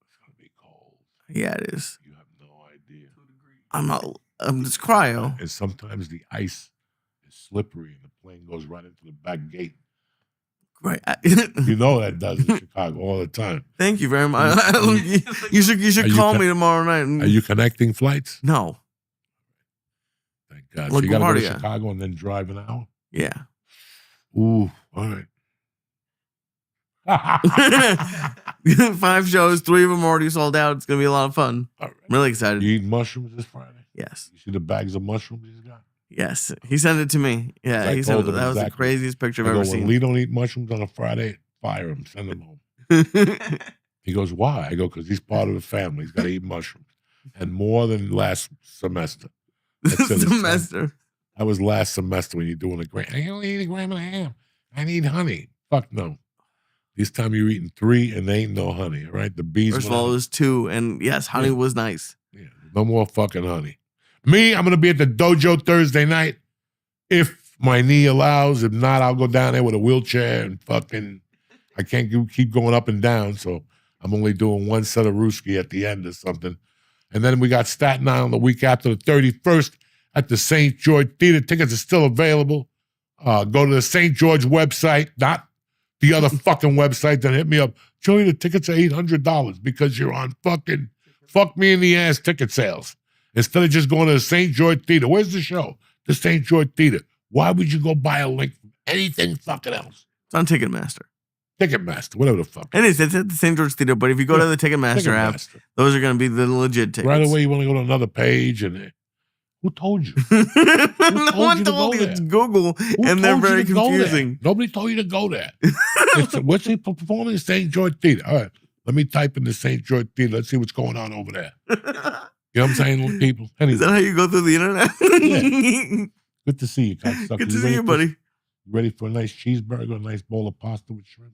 It's going to be cold. Yeah, it is. You have no idea. It's cryo. And sometimes the ice is slippery and the plane goes right into the back gate. Right. You know that does in Chicago all the time. Thank you very much. You should call me tomorrow night. Are you connecting flights? No. Thank God. So you got to go to Chicago and then drive an hour? Yeah. Ooh, all right. 5 shows, 3 of them already sold out. It's going to be a lot of fun. All right. I'm really excited. You eat mushrooms this Friday? Yes. You see the bags of mushrooms he's got? Yes. He sent it to me. Yeah, he sent it. That was the craziest picture I've ever seen. When Lee don't eat mushrooms on a Friday, fire him. Send him home. He goes, why? I go, because he's part of the family. He's got to eat mushrooms. And more than last semester. Semester. That was last semester when you're doing a gram. I only eat a gram and a half. I need honey. Fuck no. This time you're eating 3 and there ain't no honey, all right? The bees. First of all, it was 2, and yes, honey was nice. Yeah, no more fucking honey. Me, I'm going to be at the dojo Thursday night if my knee allows. If not, I'll go down there with a wheelchair and fucking, I can't keep going up and down, so I'm only doing 1 set of Ruski at the end or something. And then we got Staten Island the week after the 31st at the St. George Theater. Tickets are still available. Go to the St. George website, not the other fucking website that hit me up. Joey, the tickets are $800 because you're on fucking fuck me in the ass ticket sales. Instead of just going to the St. George Theater. Where's the show? The St. George Theater. Why would you go buy a link from anything fucking else? It's on Ticketmaster. Ticketmaster, whatever the fuck. It is. It's at the St. George Theater, but if you go to the Ticketmaster app, those are going to be the legit tickets. Right away, you want to go to another page and who told you? No one told you. It's Google, and they're very confusing. Nobody told you to go there. What's he performing in St. George Theater? All right, let me type in the St. George Theater. Let's see what's going on over there. You know what I'm saying, people? Anyway. Is that how you go through the internet? Yeah. Good to see you, cocksucker. Good to see you, buddy. You ready for a nice cheeseburger, a nice bowl of pasta with shrimp?